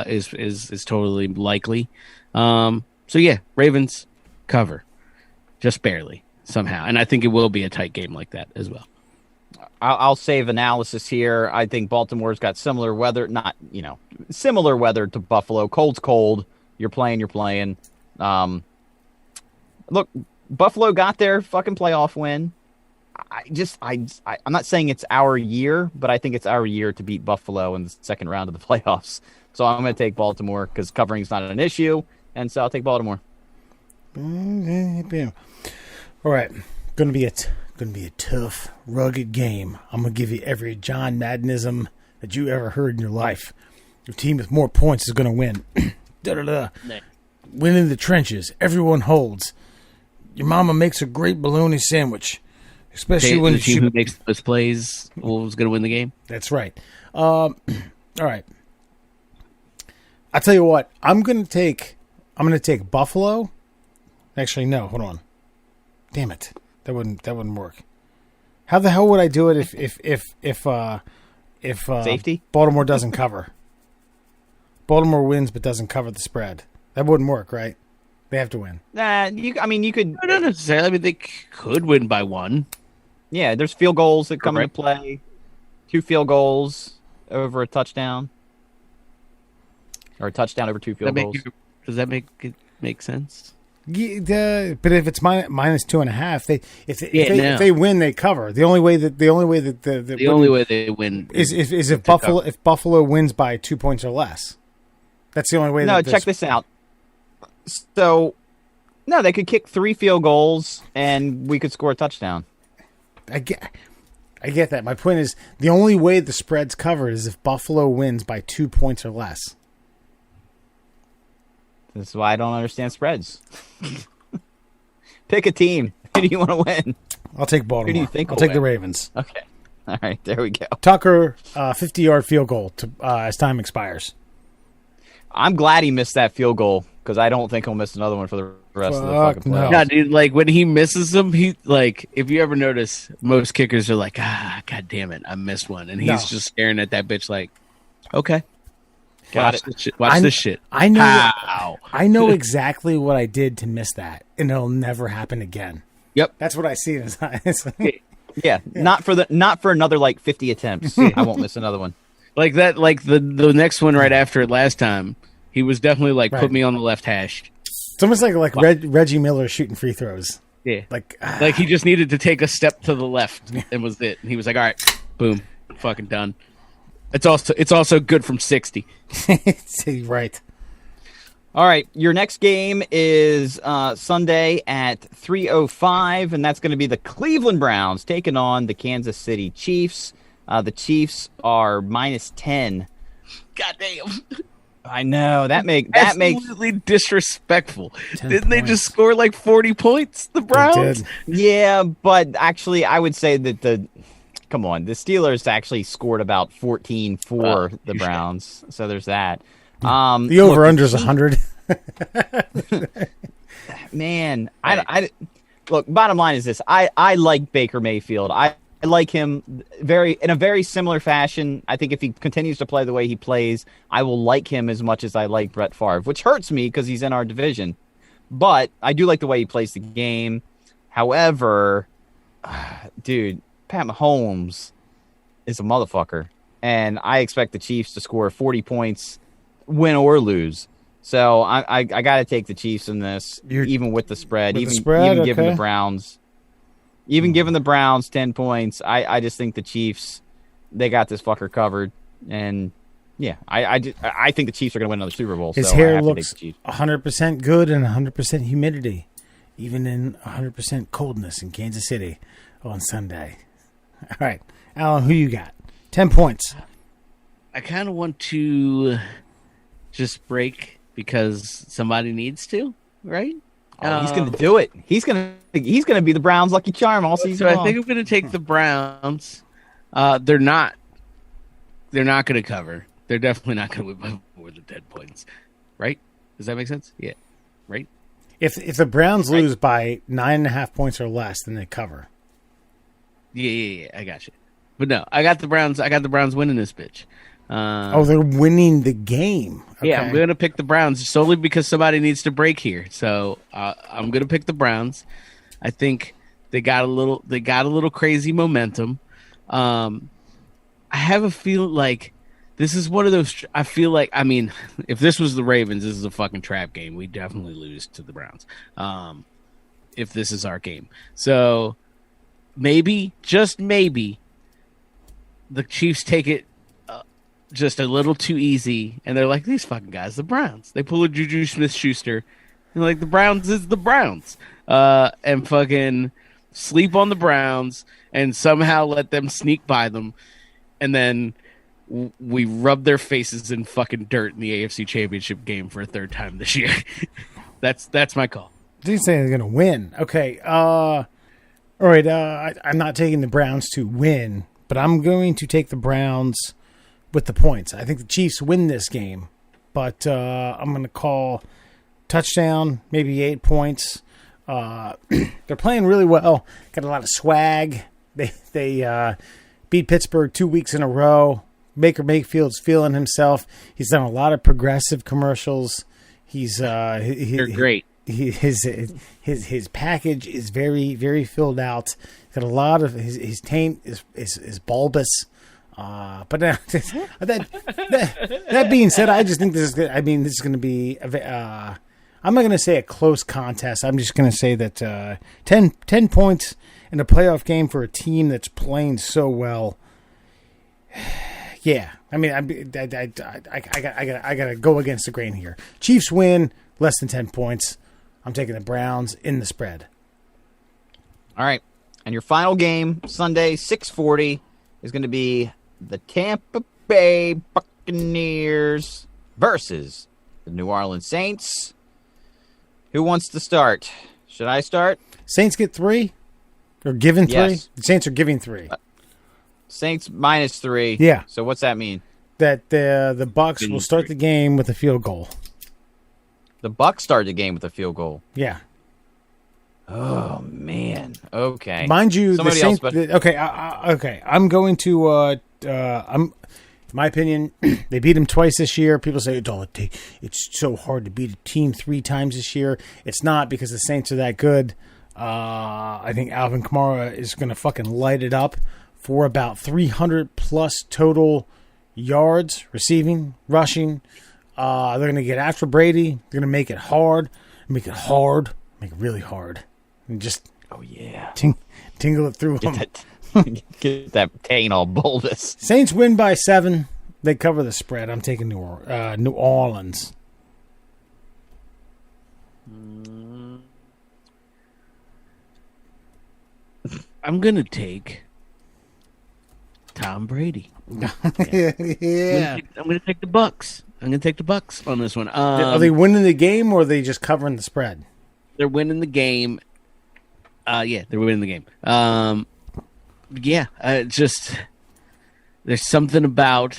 is totally likely. So yeah, Ravens cover just barely somehow, and I think it will be a tight game like that as well. I'll save analysis here. I think Baltimore's got similar weather, similar weather to Buffalo. Cold's cold. You're playing. Look, Buffalo got their fucking playoff win. I'm not saying it's our year, but I think it's our year to beat Buffalo in the second round of the playoffs. So I'm going to take Baltimore because covering's not an issue, and so I'll take Baltimore. All right, going to be a tough, rugged game. I'm going to give you every John Maddenism that you ever heard in your life. Your team with more points is going to win. Da-da-da. Win in the trenches. Everyone holds. Your mama makes a great bologna sandwich. Especially when the team who makes those plays was going to win the game. That's right. All right. I'll tell you what. I'm going to take Buffalo. Actually, no. Hold on. Damn it. That wouldn't work. How the hell would I do it if safety? Baltimore doesn't cover? Baltimore wins but doesn't cover the spread. That wouldn't work, right? They have to win. You could. Not necessarily. I mean, they could win by 1. Yeah, there's field goals that come into play. 2 field goals over a touchdown, or a touchdown over 2 field goals. Does that make sense? Yeah, but if it's -2.5, if they win, they cover. The only way they win is if Buffalo wins by 2 points or less. That's the only way. No, check this out. So, no, they could kick 3 field goals and we could score a touchdown. I get that. My point is the only way the spread's covered is if Buffalo wins by 2 points or less. That's why I don't understand spreads. Pick a team. Who do you want to win? I'll take Baltimore. Who do you think I'll take the Ravens. Okay. All right, there we go. Tucker, 50-yard field goal as time expires. I'm glad he missed that field goal because I don't think he'll miss another one for the rest of the Fuck fucking no. playoffs. Yeah, dude. Like when he misses them, he like if you ever notice, most kickers are like, god damn it, I missed one, and he's No. just staring at that bitch like, okay, Got watch it. this shit. Watch this shit. I know. Pow. I know exactly what I did to miss that, and it'll never happen again. Yep. That's what I see in his eyes. Yeah, not for another like 50 attempts. I won't miss another one. Like that. Like the next one right after it last time, he was definitely like, Right. put me on the left hash. It's almost like Reggie Miller shooting free throws. Yeah. Like Like he just needed to take a step to the left and was it. And he was like, all right, boom, fucking done. It's also good from 60. right. All right, your next game is Sunday at 3:05, and that's going to be the Cleveland Browns taking on the Kansas City Chiefs. The Chiefs are -10. Goddamn. I know that makes Absolutely disrespectful. 10 Didn't they just points. score like 40 points? The Browns. did. yeah, but actually, I would say that the Steelers actually scored about 14 for the Browns, so there's that. The over under is 100. Man, I look. Bottom line is this: I like Baker Mayfield. I like him in a very similar fashion. I think if he continues to play the way he plays, I will like him as much as I like Brett Favre, which hurts me because he's in our division. But I do like the way he plays the game. However, dude, Pat Mahomes is a motherfucker, and I expect the Chiefs to score 40 points, win or lose. So I got to take the Chiefs in this, even with the spread, With the even spread, giving okay. the Browns, giving the Browns 10 points. I just think the Chiefs, they got this fucker covered, and yeah, I think the Chiefs are going to win another Super Bowl. His so I hair have to take looks the Chiefs. 100% good and 100% humidity, even in 100% coldness in Kansas City on Sunday. All right, Alan, who you got? 10 points. I kind of want to just break because somebody needs to, right? Oh, he's going to do it. He's going to be the Browns' lucky charm all season So I long. think I'm going to take the Browns. They're not going to cover. They're definitely not going to win by more than 10 points, right? Does that make sense? Yeah, right. If the Browns lose by 9.5 points or less, then they cover. Yeah. I got you. But no, I got the Browns. I got the Browns winning this bitch. They're winning the game. Okay. Yeah, I'm going to pick the Browns solely because somebody needs to break here. So I'm going to pick the Browns. I think they got a little crazy momentum. I have a feel like this is one of those. I feel like, I mean, if this was the Ravens, this is a fucking trap game. We definitely lose to the Browns. If this is our game, so maybe, just maybe, the Chiefs take it just a little too easy, and they're like, these fucking guys, the Browns. They pull a Juju Smith-Schuster, and like, the Browns is the Browns, and fucking sleep on the Browns, and somehow let them sneak by them, and then we rub their faces in fucking dirt in the AFC Championship game for a third time this year. That's my call. Didn't say they're going to win. Okay. All right. I'm not taking the Browns to win, but I'm going to take the Browns with the points. I think the Chiefs win this game, but I'm going to call touchdown, maybe 8 points. They're playing really well. Got a lot of swag. They beat Pittsburgh 2 weeks in a row. Baker Mayfield's feeling himself. He's done a lot of progressive commercials. They're great. His package is very, very filled out. Got a lot of his taint is bulbous. But that being said, I just think this is good. I mean, this is going to be. I'm not going to say a close contest. I'm just going to say that 10 points in a playoff game for a team that's playing so well. Yeah, I mean, I gotta go against the grain here. Chiefs win, less than 10 points. I'm taking the Browns in the spread. All right. And your final game, Sunday, 6:40, is going to be the Tampa Bay Buccaneers versus the New Orleans Saints. Who wants to start? Should I start? Saints get 3? Or given 3? Yes. The Saints are giving 3. Saints -3. Yeah. So what's that mean? That the Bucs will start the game with a field goal. The Bucks started the game with a field goal. Yeah. Oh man. Okay. Mind you, Somebody the Saints. else, Okay. I'm going to. In my opinion, they beat him twice this year. People say it's so hard to beat a team 3 times this year. It's not, because the Saints are that good. I think Alvin Kamara is going to fucking light it up for about 300 plus total yards, receiving, rushing. They're going to get after Brady. They're going to make it hard, make it really hard, and just tingle it through them. Get that pain all bulbous. Saints win by 7. They cover the spread. I'm taking New Orleans. I'm gonna take Tom Brady. Yeah. I'm gonna take the Bucks. I'm gonna take the Bucks on this one. Are they winning the game, or are they just covering the spread? They're winning the game. Yeah, they're winning the game. Just there's something about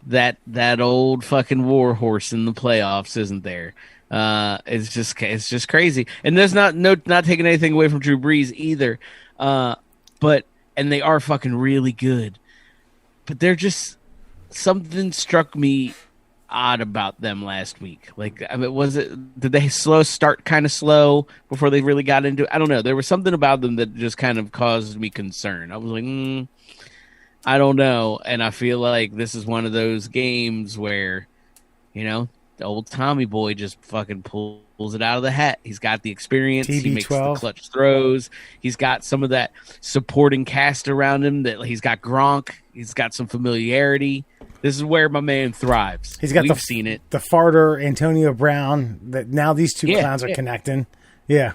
that old fucking war horse in the playoffs, isn't there? It's just crazy, and there's not taking anything away from Drew Brees either. But they are fucking really good, but they're just something struck me odd about them last week. Like, I mean, did they start kind of slow before they really got into it? I don't know. There was something about them that just kind of caused me concern. I was like, I don't know. And I feel like this is one of those games where, the old Tommy boy just fucking pulls it out of the hat. He's got the experience. TB12. He makes the clutch throws. He's got some of that supporting cast around him. That he's got Gronk. He's got some familiarity. This is where my man thrives. We've seen it. The farter Antonio Brown. That now these two clowns are connecting. Yeah.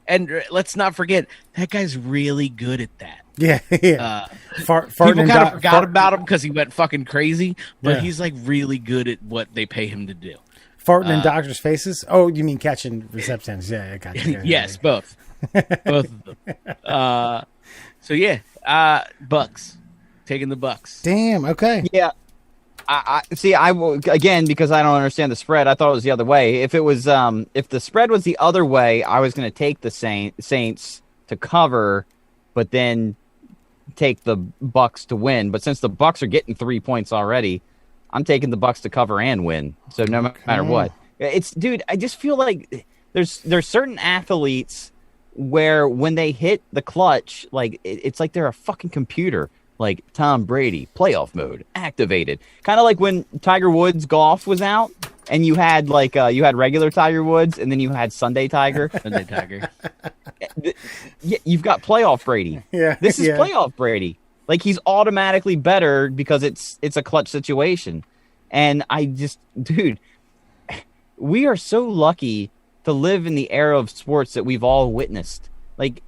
And let's not forget, that guy's really good at that. Yeah. People kind of forgot about him because he went fucking crazy, but he's like really good at what they pay him to do. Farting in doctors' faces? Oh, you mean catching receptions? Yeah, I got you. Yes, both of them. Bucks. Taking the Bucks. Damn. Okay. Yeah. I see. I will again, because I don't understand the spread. I thought it was the other way. If it was, if the spread was the other way, I was going to take the Saints to cover, but then take the Bucks to win. But since the Bucks are getting 3 points already, I'm taking the Bucks to cover and win. So no matter what, dude. I just feel like there's certain athletes where when they hit the clutch, like it's like they're a fucking computer. Like Tom Brady, playoff mode activated. Kind of like when Tiger Woods golf was out, and you had you had regular Tiger Woods, and then you had Sunday Tiger. Sunday Tiger. You've got playoff Brady. Yeah, this is playoff Brady. Like, he's automatically better because it's a clutch situation. And dude, we are so lucky to live in the era of sports that we've all witnessed. Like,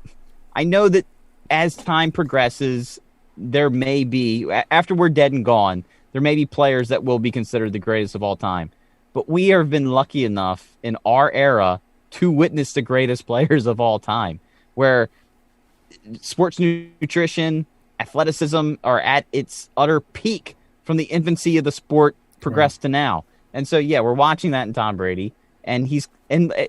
I know that as time progresses, there may be, after we're dead and gone, there may be players that will be considered the greatest of all time. But we have been lucky enough in our era to witness the greatest players of all time, where sports nutrition, athleticism are at its utter peak from the infancy of the sport progressed to now. And so, we're watching that in Tom Brady. And you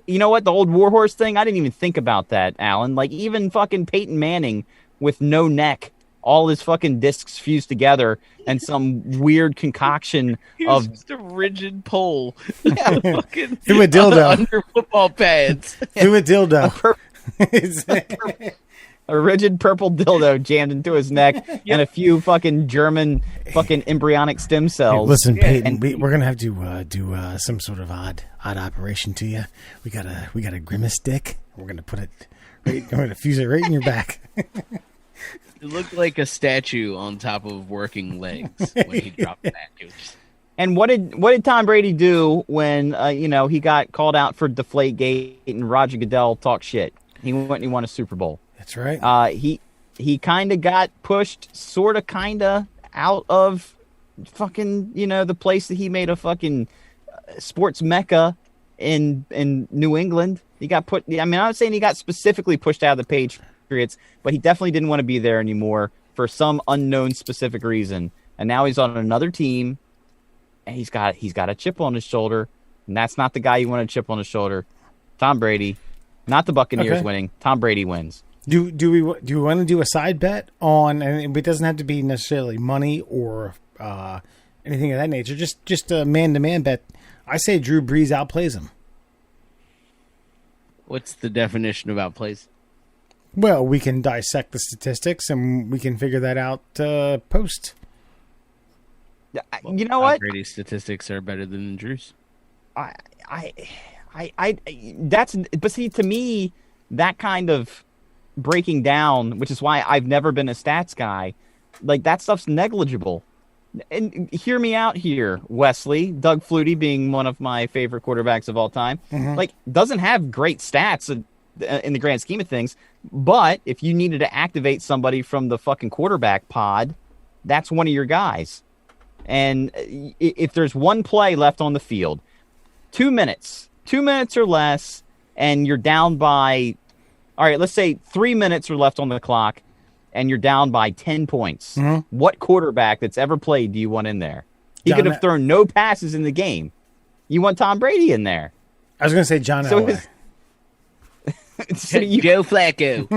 know what? The old warhorse thing, I didn't even think about that, Alan. Like, even fucking Peyton Manning with no neck, all his fucking discs fused together, and some weird concoction of just a rigid pole. Fucking through a dildo under football pads. Through a dildo. A rigid purple dildo jammed into his neck, and a few fucking German fucking embryonic stem cells. Hey, listen, Peyton, we're gonna have to do some sort of odd operation to you. We got a grimace dick. We're gonna put it. We're gonna fuse it right in your back. It looked like a statue on top of working legs when he dropped back. And what did Tom Brady do when he got called out for Deflategate and Roger Goodell talked shit? He went and he won a Super Bowl. That's right. He kind of got pushed, sort of, kind of out of fucking the place that he made a fucking sports mecca in New England. He got put. I mean, I'm not saying he got specifically pushed out of the Patriots, but he definitely didn't want to be there anymore for some unknown specific reason. And now he's on another team, and he's got a chip on his shoulder And that's not the guy you want to chip on his shoulder. Tom Brady, not the Buccaneers Okay. winning. Tom Brady wins. Do we want to do a side bet on? And it doesn't have to be necessarily money or anything of that nature. Just a man-to-man bet. I say Drew Brees outplays him. What's the definition of outplays? Well, we can dissect the statistics and we can figure that out post. You know what? Brady's statistics are better than Drew's. But see, to me, that kind of breaking down, which is why I've never been a stats guy, like that stuff's negligible. And hear me out here, Wesley. Doug Flutie being one of my favorite quarterbacks of all time, like doesn't have great stats in the grand scheme of things. But if you needed to activate somebody from the fucking quarterback pod, that's one of your guys. And if there's one play left on the field, 2 minutes or less, and you're down by, all right, let's say 3 minutes are left on the clock, and you're down by 10 points. What quarterback that's ever played do you want in there? He could have thrown no passes in the game. You want Tom Brady in there. I was going to say John Elway. Joe Flacco.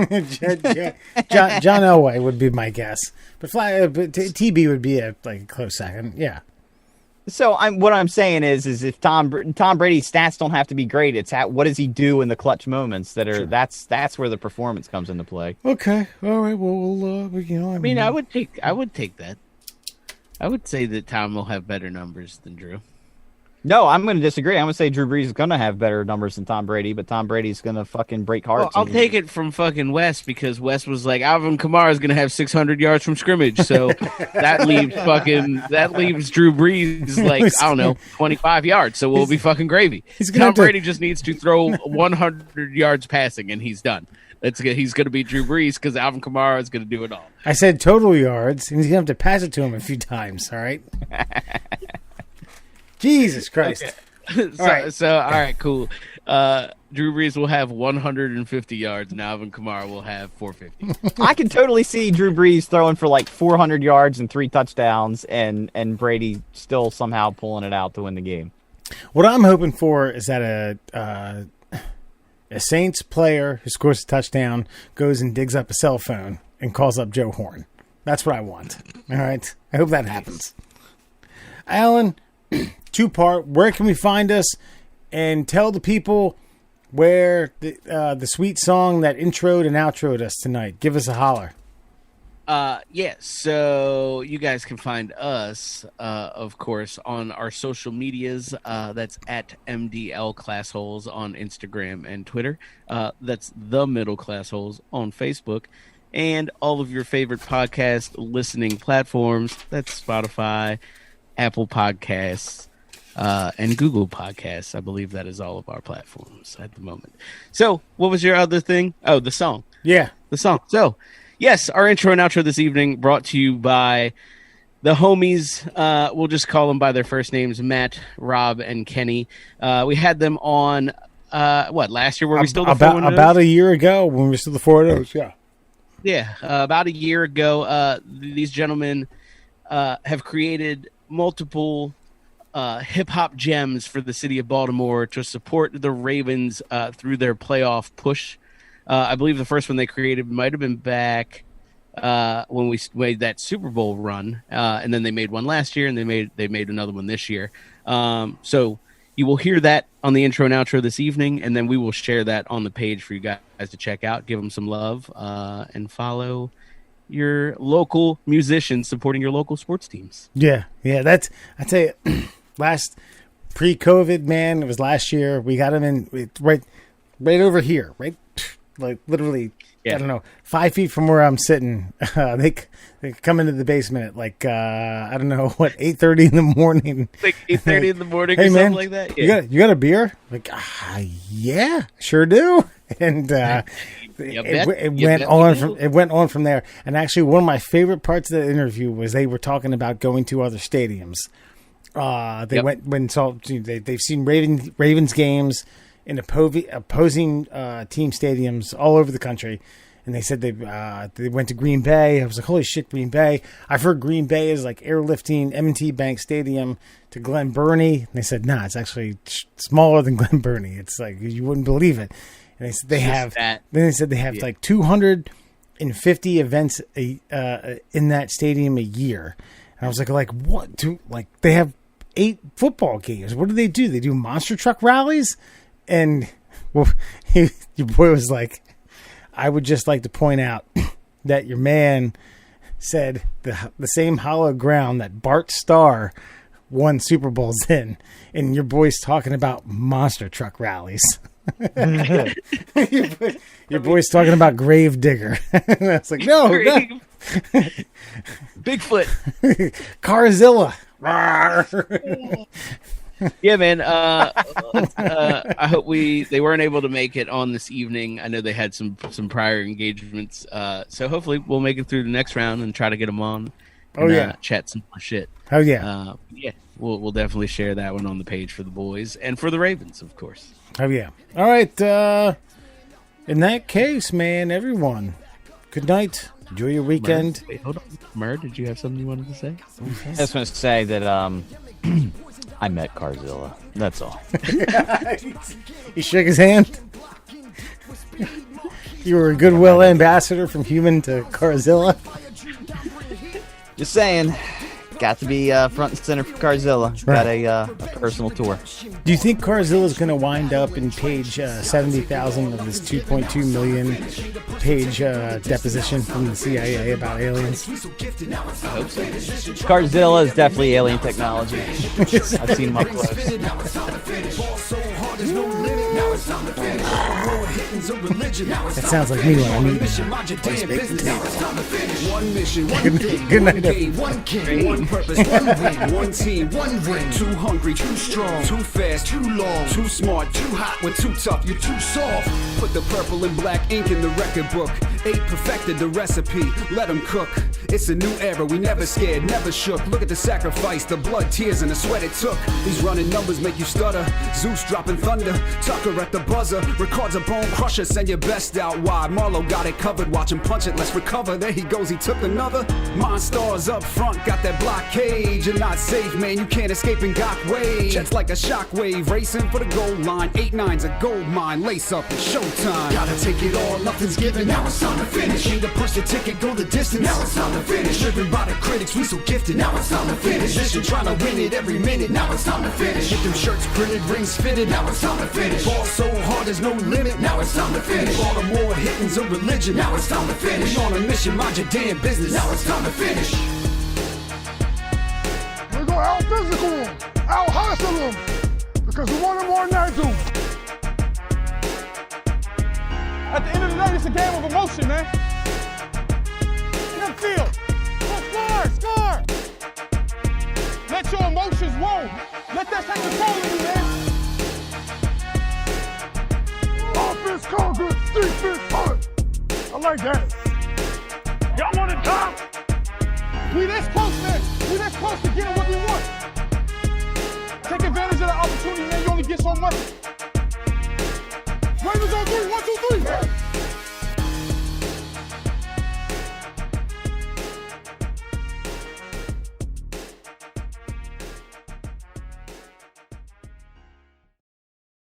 John Elway would be my guess, but TB would be a close second. Yeah. So what I'm saying is if Tom Brady's stats don't have to be great, it's what does he do in the clutch moments that are Sure. that's where the performance comes into play. Okay. All right. Well, I mean, I would take that. I would say that Tom will have better numbers than Drew. No, I'm going to disagree. I'm going to say Drew Brees is going to have better numbers than Tom Brady, but Tom Brady's going to fucking break Well, hearts. I'll take it from fucking Wes because Wes was like, Alvin Kamara is going to have 600 yards from scrimmage, so that leaves Drew Brees like I don't know 25 yards, so we'll be fucking gravy. Tom Brady just needs to throw 100 yards passing and he's done. He's going to be Drew Brees because Alvin Kamara is going to do it all. I said total yards, and he's going to have to pass it to him a few times. All right. Jesus Christ. Okay. All right, cool. Drew Brees will have 150 yards, and Alvin Kamara will have 450. I can totally see Drew Brees throwing for like 400 yards and 3 touchdowns, and Brady still somehow pulling it out to win the game. What I'm hoping for is that a Saints player who scores a touchdown goes and digs up a cell phone and calls up Joe Horn. That's what I want. All right. I hope that happens. Alan, 2-part. Where can we find us? And tell the people where the sweet song that introed and outroed us tonight. Give us a holler. Yeah, so you guys can find us, of course, on our social medias. That's at MDL Classholes on Instagram and Twitter. That's The Middle Classholes on Facebook. And all of your favorite podcast listening platforms. That's Spotify, Apple Podcasts, and Google Podcasts. I believe that is all of our platforms at the moment. So, what was your other thing? Oh, the song. Yeah. The song. So, yes, our intro and outro this evening brought to you by the homies. We'll just call them by their first names, Matt, Rob, and Kenny. We had them on, last year? Were we still the about a year ago when we were still the 4-0s, yeah. Yeah, about a year ago, these gentlemen have created multiple hip-hop gems for the city of Baltimore to support the Ravens through their playoff push. I believe the first one they created might have been back when we made that Super Bowl run, and then they made one last year, and they made another one this year. So you will hear that on the intro and outro this evening, and then we will share that on the page for you guys to check out. Give them some love and follow your local musicians supporting your local sports teams. Yeah. That's I tell you, last pre-COVID, man, it was last year. We got them in right over here, right. Like literally, I don't know, 5 feet from where I'm sitting. They come into the basement at like I don't know what 8:30 in the morning. Like 8:30 in the morning hey, or man, something like that. Yeah. You got a beer? Like yeah, sure do. And it went on from there. And actually, one of my favorite parts of the interview was they were talking about going to other stadiums. They've seen Ravens games in opposing team stadiums all over the country, and they said they went to Green Bay. I was like, holy shit, Green Bay! I've heard Green Bay is like airlifting M&T Bank Stadium to Glen Burnie. And they said, nah, it's actually smaller than Glen Burnie. It's like you wouldn't believe it. And they said they have. Then they said they have like 250 events in that stadium a year. And I was like what? Like they have 8 football games. What do? They do monster truck rallies. And well, your boy was like, I would just like to point out that your man said the same hollow ground that Bart Starr won Super Bowls in, and your boy's talking about monster truck rallies. your boy's talking about Grave Digger. I was like, no. Bigfoot. Carzilla. Yeah, man. I hope they weren't able to make it on this evening. I know they had some prior engagements. So hopefully we'll make it through the next round and try to get them on. And, chat some more shit. Oh yeah. Yeah. We'll definitely share that one on the page for the boys and for the Ravens, of course. Oh yeah. All right. In that case, man, everyone, good night. Enjoy your weekend. Wait, hold on. Murr, did you have something you wanted to say? I just want to say that I met Carzilla. That's all. You shook his hand? You were a goodwill ambassador from human to Carzilla? Just saying. Got to be front and center for Carzilla. Got a personal tour. Do you think Carzilla's going to wind up in page 70,000 of this 2.2 million page deposition from the CIA about aliens? I hope so. Carzilla is definitely alien technology. I've seen him up close. That sounds like me when I'm eating. Good night, everyone. One purpose, one win, one team, one ring. Too hungry, too strong, too fast, too long, too smart, too hot, when too tough, you're too soft. Put the purple and black ink in the record book. 8 perfected the recipe, let them cook. It's a new era, we never scared, never shook. Look at the sacrifice, the blood, tears, and the sweat it took. These running numbers make you stutter. Zeus dropping thunder, Tucker at the buzzer. Records a bone crusher, send your best out wide. Marlo got it covered, watch him punch it, let's recover. There he goes, he took another. Monstars up front, got that blockade. You're not safe, man, you can't escape and got way. Jets like a shockwave, racing for the goal line. 8-9's a gold mine, lace up, it's showtime. Gotta take it all, nothing's given, now it's time to finish. Need to push the ticket, go the distance, now it's time to finish. Driven by the critics, we so gifted, now it's time to finish. Mission trying to win it every minute, now it's time to finish. Get them shirts printed, rings fitted, now it's time to finish. Ball so hard, there's no limit, now it's time to finish. Baltimore hitting's a religion, now it's time to finish. We on a mission, mind your damn business, now it's time to finish. We're gonna out physical them, out hustle them, because we want them more than they do. At the end of the day, it's a game of emotion, man. Good field. Score! Let your emotions roll. Let that take control of you, man. Offense conquers, defense hunt. I like that. Y'all want it top? We this close, man. We this close to getting what we want. Take advantage of the opportunity, man. You only get so much.